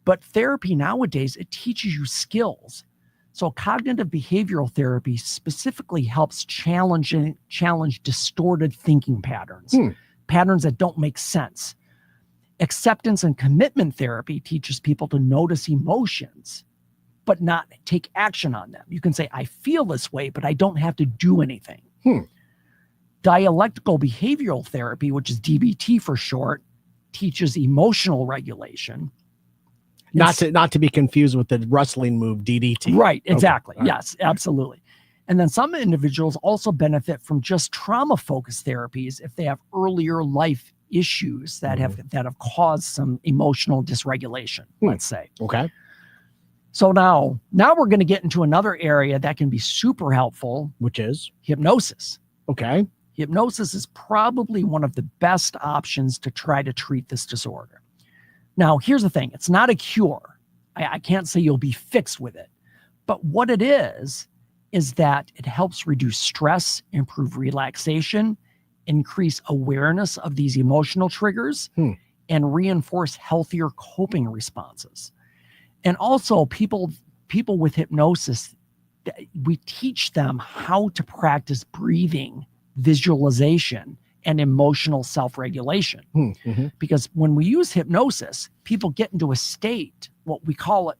But therapy nowadays, it teaches you skills. So cognitive behavioral therapy specifically helps challenge distorted thinking patterns, patterns that don't make sense. Acceptance and commitment therapy teaches people to notice emotions, but not take action on them. You can say, I feel this way, but I don't have to do anything. Dialectical behavioral therapy, which is DBT for short, teaches emotional regulation. Not to be confused with the wrestling move DDT. Right, exactly. Okay. Yes, absolutely. And then some individuals also benefit from just trauma-focused therapies if they have earlier life issues that have caused some emotional dysregulation, let's say. Okay. So now we're going to get into another area that can be super helpful, which is hypnosis. Okay. Hypnosis is probably one of the best options to try to treat this disorder. Now, here's the thing. It's not a cure. I can't say you'll be fixed with it. But what it is that it helps reduce stress, improve relaxation, increase awareness of these emotional triggers, and reinforce healthier coping responses. And also, people with hypnosis, we teach them how to practice breathing, visualization, and emotional self-regulation. Because when we use hypnosis, people get into a state, what we call it,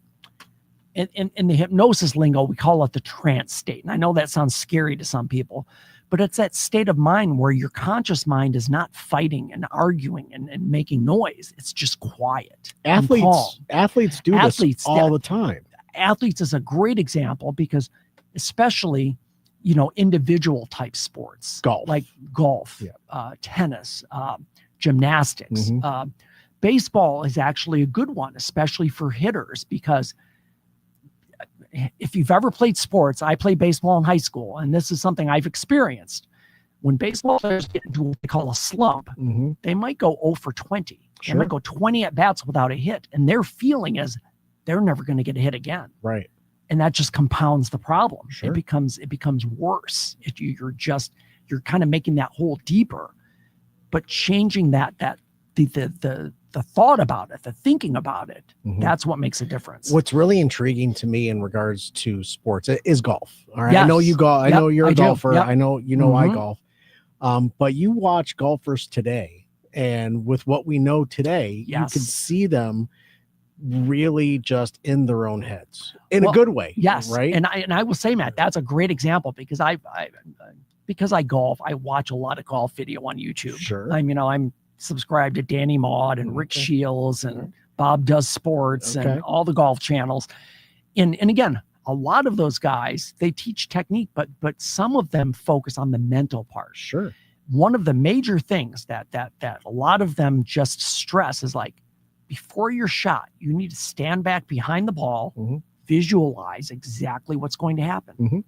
in the hypnosis lingo, we call it the trance state. And I know that sounds scary to some people, but it's that state of mind where your conscious mind is not fighting and arguing and making noise. It's just quiet. and calm. Athletes do this all the time. Athletes is a great example because especially, individual type sports, like golf, tennis, gymnastics, baseball is actually a good one, especially for hitters, because if you've ever played sports, I played baseball in high school, and this is something I've experienced. When baseball players get into what they call a slump, they might go 0 for 20. They might go 20 at bats without a hit, and their feeling is they're never going to get a hit again. Right. And that just compounds the problem. It becomes worse. You're kind of making that hole deeper, but changing the thought about it, the thinking about it, that's what makes a difference. What's really intriguing to me in regards to sports is golf. All right. Yes. I know you golf. I know you're a golfer. Yep. I know, I golf. But you watch golfers today, and with what we know today, you can see them really just in their own heads in a good way. Yes. Right. And I will say, Matt, that's a great example because because I golf, I watch a lot of golf video on YouTube. Sure. I'm subscribed to Danny Maud and Rick Shields and Bob Does Sports and all the golf channels. And again, a lot of those guys, they teach technique, but some of them focus on the mental part. Sure. One of the major things that a lot of them just stress is like, before your shot, you need to stand back behind the ball, visualize exactly what's going to happen.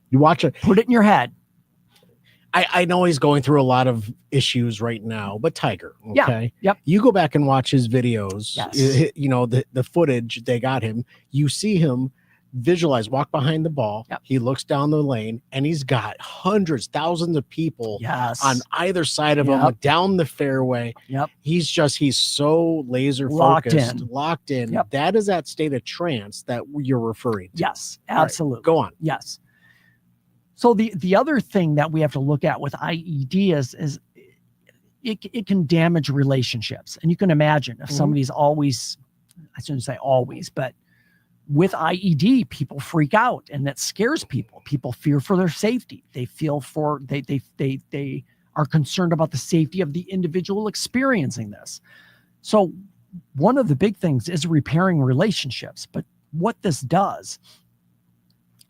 You watch it, put it in your head. I know he's going through a lot of issues right now, but Tiger, okay? Yep. You go back and watch his videos, Yes. the footage they got him, you see him visualize, walk behind the ball. He looks down the lane and he's got hundreds, thousands of people on either side of him down the fairway. He's so laser focused, locked in. That is that state of trance that you're referring to. Yes, absolutely. Right. Go on. Yes. So the other thing that we have to look at with IED is it can damage relationships. And you can imagine if somebody's always, I shouldn't say always, but with IED, people freak out, and that scares people. People fear for their safety. They are concerned about the safety of the individual experiencing this. So one of the big things is repairing relationships. But what this does,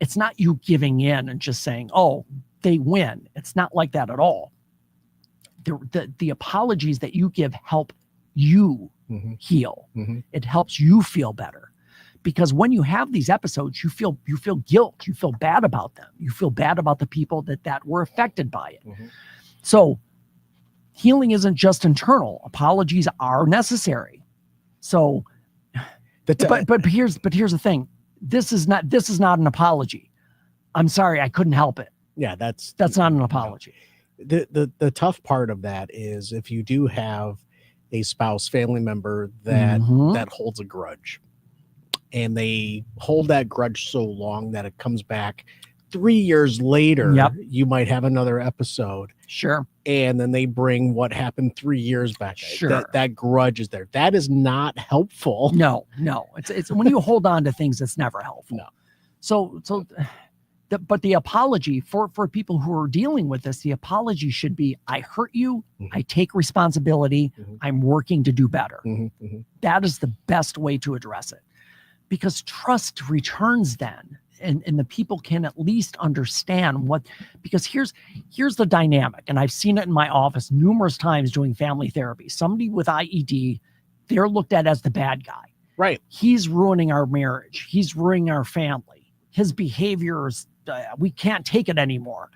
it's not you giving in and just saying, oh, they win. It's not like that at all. The apologies that you give help you heal. It helps you feel better. Because when you have these episodes, you feel guilt, you feel bad about them. You feel bad about the people that were affected by it. So healing isn't just internal. Apologies are necessary. So, but here's the thing. This is not an apology. I'm sorry, I couldn't help it. Yeah, that's not an apology. The tough part of that is if you do have a spouse, family member that holds a grudge, and they hold that grudge so long that it comes back 3 years later, you might have another episode. Sure. And then they bring what happened 3 years back. Sure. That grudge is there. That is not helpful. No. It's when you hold on to things, it's never helpful. No. But the apology for people who are dealing with this, the apology should be, I hurt you. I take responsibility. I'm working to do better. That is the best way to address it. Because trust returns then, and the people can at least understand because here's the dynamic, and I've seen it in my office numerous times doing family therapy. Somebody with IED, they're looked at as the bad guy. Right. He's ruining our marriage. He's ruining our family. His behaviors, we can't take it anymore.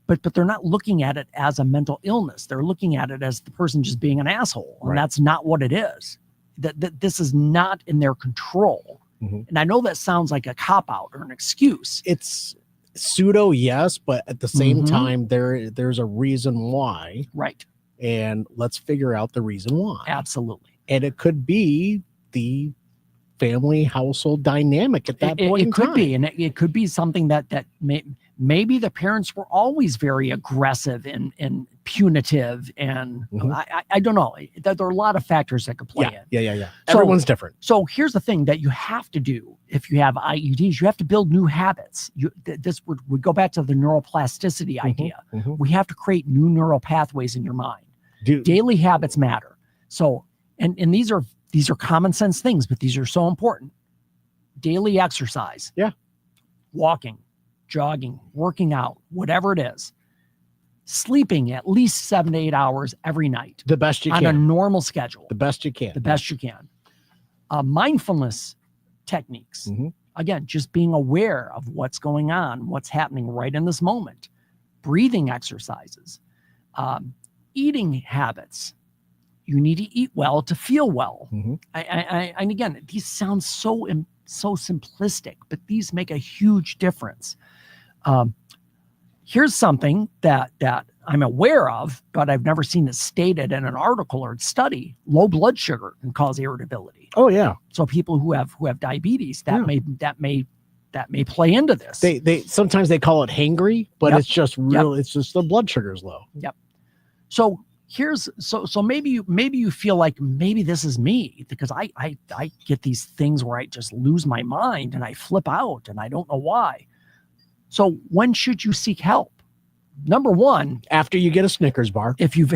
But they're not looking at it as a mental illness. They're looking at it as the person just being an asshole, and that's not what it is. That this is not in their control. And I know that sounds like a cop-out or an excuse. It's pseudo, yes, but at the same time, there's a reason why. Right. And let's figure out the reason why. Absolutely. And it could be the family household dynamic at that point in time. It could be, and it could be something that Maybe the parents were always very aggressive and punitive, and I don't know. There are a lot of factors that could play in. Yeah. Everyone's different. So here's the thing that you have to do if you have IEDs. You have to build new habits. This would go back to the neuroplasticity idea. We have to create new neural pathways in your mind. Daily habits matter. So, and these are common sense things, but these are so important. Daily exercise. Yeah. Walking, jogging, working out, whatever it is. Sleeping at least 7 to 8 hours every night. The best you on can. a normal schedule. The best you can. The best you can. Mindfulness techniques. Again, just being aware of what's going on, what's happening right in this moment. Breathing exercises. Eating habits. You need to eat well to feel well. And again, these sound so simplistic, but these make a huge difference. Here's something that I'm aware of, but I've never seen it stated in an article or study. Low blood sugar can cause irritability. Oh yeah. So people who have diabetes, that may play into this. They sometimes they call it hangry, but it's just real. It's just the blood sugar's low. Yep. So so maybe you feel like maybe this is me, because I get these things where I just lose my mind and I flip out and I don't know why. So when should you seek help? Number one, after you get a Snickers bar. If you've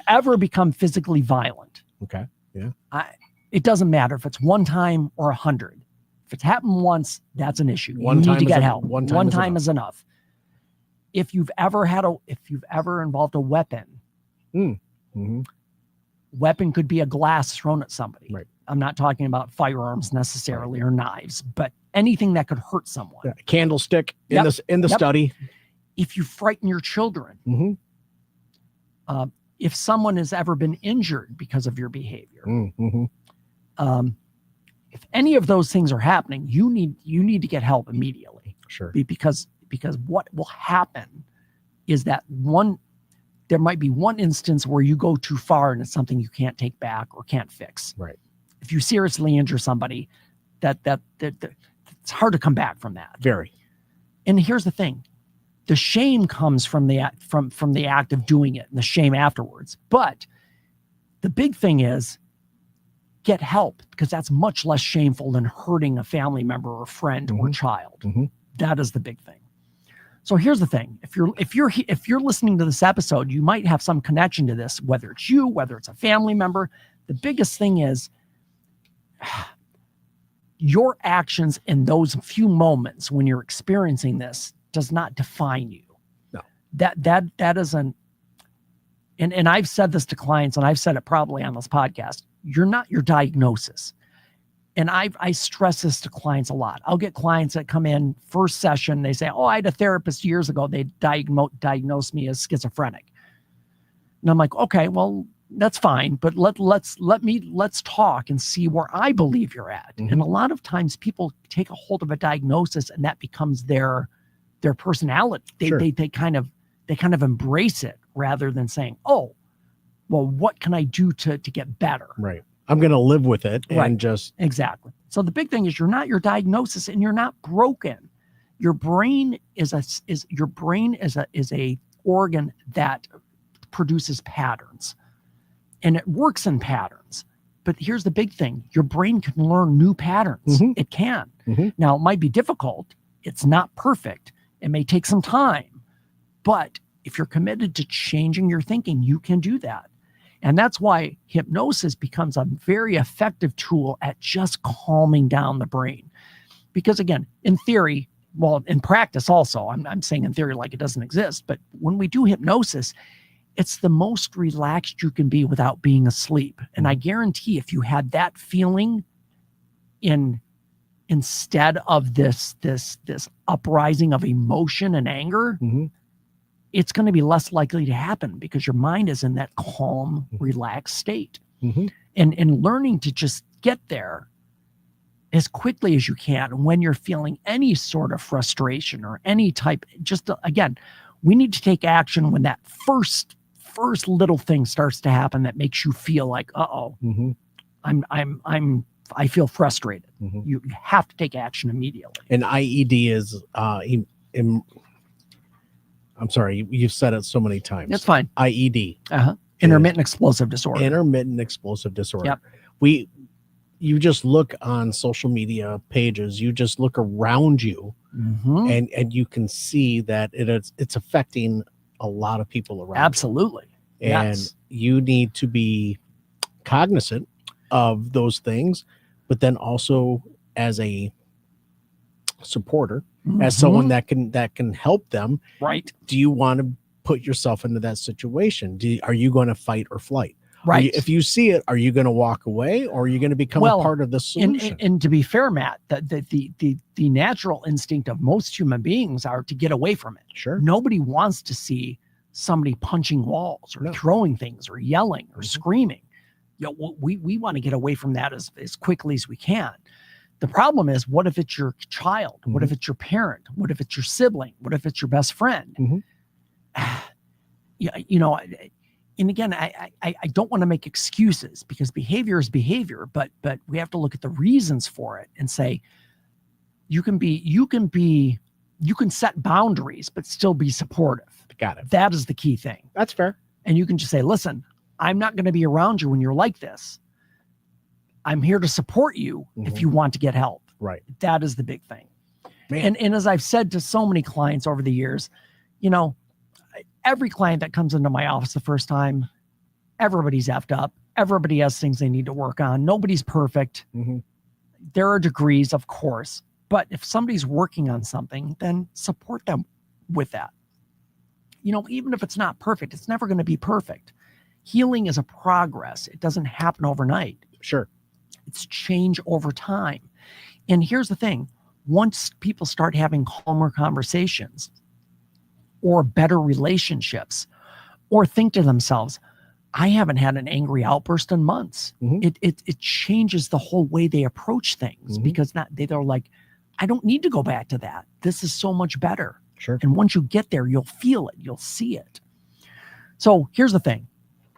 ever become physically violent. Okay. Yeah. It doesn't matter if it's one time or 100. If it's happened once, that's an issue. You One need time to is get a- help. one One time time is is enough. If you've ever involved a weapon, weapon could be a glass thrown at somebody. Right. I'm not talking about firearms necessarily or knives, but anything that could hurt someone. Yeah. Candlestick in the study. If you frighten your children, if someone has ever been injured because of your behavior, if any of those things are happening, you need to get help immediately. Sure. Because what will happen is that there might be one instance where you go too far and it's something you can't take back or can't fix. Right. If you seriously injure somebody, that it's hard to come back from that. Very. And here's the thing. The shame comes from the act of doing it and the shame afterwards. But the big thing is get help, because that's much less shameful than hurting a family member or friend or child. That is the big thing. So here's the thing. If you're listening to this episode, you might have some connection to this, whether it's you, whether it's a family member. The biggest thing is your actions in those few moments when you're experiencing this does not define you. No. That isn't, and I've said this to clients, and I've said it probably on this podcast. You're not your diagnosis. And I stress this to clients a lot. I'll get clients that come in first session. They say, "Oh, I had a therapist years ago. They diagnosed me as schizophrenic." And I'm like, "Okay, well, that's fine, but let's talk and see where I believe you're at." And a lot of times people take a hold of a diagnosis and that becomes their personality. They kind of embrace it rather than saying, "Oh, well, what can I do to get better?" Right. I'm going to live with it and Right. just. Exactly. So the big thing is you're not your diagnosis and you're not broken. Your brain is a organ that produces patterns, and it works in patterns. But here's the big thing. Your brain can learn new patterns. It can. Now, it might be difficult. It's not perfect. It may take some time. But if you're committed to changing your thinking, you can do that. And that's why hypnosis becomes a very effective tool at just calming down the brain. Because again, in theory, well, in practice also, I'm saying in theory like it doesn't exist, but when we do hypnosis, it's the most relaxed you can be without being asleep. And I guarantee if you had that feeling instead of this uprising of emotion and anger, it's going to be less likely to happen because your mind is in that calm, relaxed state. And learning to just get there as quickly as you can when you're feeling any sort of frustration or any type, again, we need to take action when that first little thing starts to happen that makes you feel like, I feel frustrated. You have to take action immediately. An IED is I'm sorry, you've said it so many times. It's fine. IED. Intermittent explosive disorder. Intermittent explosive disorder. Yep. You just look on social media pages, you just look around you, and you can see that it's affecting a lot of people around. Absolutely. You. And you need to be cognizant of those things, but then also as a supporter, as someone that can help them. Right. Do you want to put yourself into that situation? Are you going to fight or flight? Right. If you see it, are you going to walk away, or are you going to become a part of the solution? And to be fair, Matt, the natural instinct of most human beings are to get away from it. Sure. Nobody wants to see somebody punching walls or throwing things or yelling or screaming. We want to get away from that as quickly as we can. The problem is, what if it's your child? What if it's your parent? What if it's your sibling? What if it's your best friend? And again, I don't want to make excuses, because behavior is behavior, but we have to look at the reasons for it and say, you can set boundaries, but still be supportive. Got it. That is the key thing. That's fair. And you can just say, listen, I'm not going to be around you when you're like this. I'm here to support you if you want to get help. Right. That is the big thing. Man. And as I've said to so many clients over the years, every client that comes into my office the first time, everybody's effed up. Everybody has things they need to work on. Nobody's perfect. There are degrees, of course, but if somebody's working on something, then support them with that. Even if it's not perfect, it's never going to be perfect. Healing is a progress. It doesn't happen overnight. Sure. It's change over time. And here's the thing. Once people start having calmer conversations or better relationships, or think to themselves, I haven't had an angry outburst in months. It changes the whole way they approach things, because they're like, I don't need to go back to that. This is so much better. Sure. And once you get there, you'll feel it. You'll see it. So here's the thing.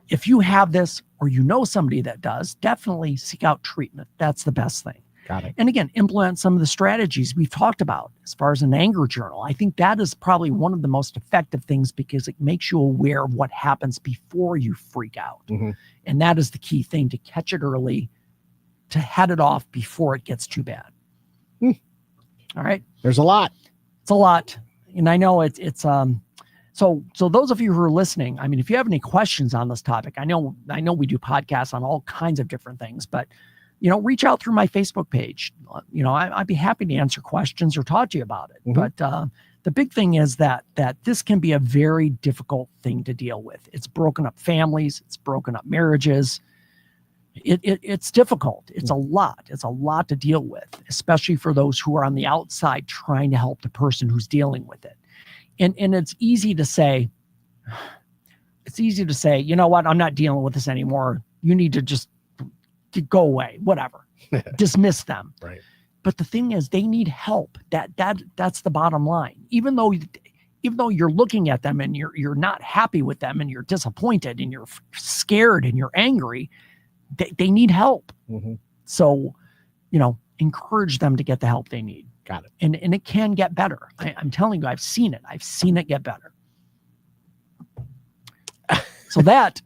If you have this, or somebody that does, definitely seek out treatment. That's the best thing. Got it. And again, implement some of the strategies we've talked about as far as an anger journal. I think that is probably one of the most effective things, because it makes you aware of what happens before you freak out. And that is the key thing, to catch it early, to head it off before it gets too bad. All right. There's a lot. It's a lot. And I know so those of you who are listening, I mean, if you have any questions on this topic, I know we do podcasts on all kinds of different things, but reach out through my Facebook page. I'd be happy to answer questions or talk to you about it. But the big thing is that this can be a very difficult thing to deal with. It's broken up families. It's broken up marriages. It's difficult. It's a lot. It's a lot to deal with, especially for those who are on the outside trying to help the person who's dealing with it. And it's easy to say, you know what, I'm not dealing with this anymore. You need to just go away, whatever. Dismiss them. Right. But the thing is, they need help. That's the bottom line. Even though you're looking at them and you're not happy with them, and you're disappointed and you're scared and you're angry, they need help. So, encourage them to get the help they need. Got it. And it can get better. I'm telling you, I've seen it. I've seen it get better. So that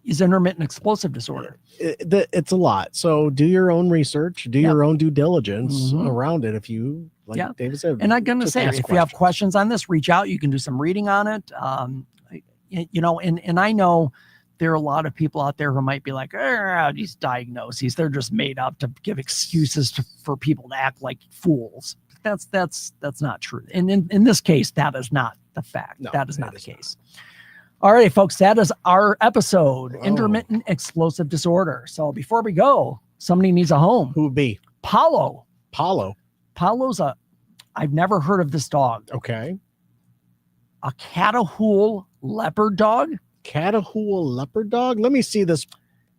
is intermittent explosive disorder. It's a lot. So do your own research, do your own due diligence around it. If you, like David said, and I'm going to say, if you have questions on this, reach out. You can do some reading on it. And I know there are a lot of people out there who might be like, these diagnoses, they're just made up to give excuses for people to act like fools. That's not true. And in this case, that is not the fact. No, that is not the case. All right, folks, that is our episode, Intermittent Explosive Disorder. So before we go, somebody needs a home. Who would be? Paulo. Paulo's I've never heard of this dog. Okay. A Catahoula leopard dog. Catahoula leopard dog? Let me see this.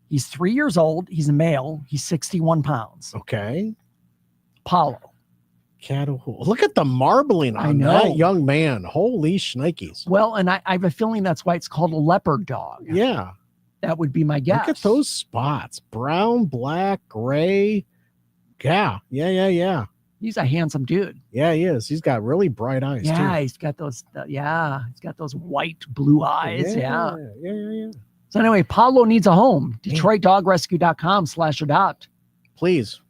He's 3 years old. He's a male. He's 61 pounds. Okay. Paulo. Catahoula. Look at the marbling on that young man. Holy shnikes. Well, and I have a feeling that's why it's called a leopard dog. Yeah. That would be my guess. Look at those spots. Brown, black, gray. Yeah. He's a handsome dude. Yeah, he is. He's got really bright eyes Yeah, too. he's got those. He's got those white blue eyes. Yeah. So anyway, Paulo needs a home. DetroitDogRescue.com/adopt. Please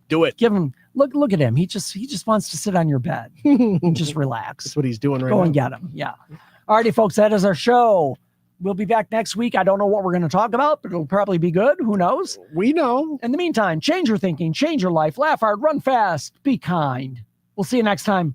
do it. Give him look at him. He just wants to sit on your bed and just relax. That's what he's doing right now. Go and get him. Yeah. Alrighty, folks, that is our show. We'll be back next week. I don't know what we're going to talk about, but it'll probably be good. Who knows? We know. In the meantime, change your thinking, change your life, laugh hard, run fast, be kind. We'll see you next time.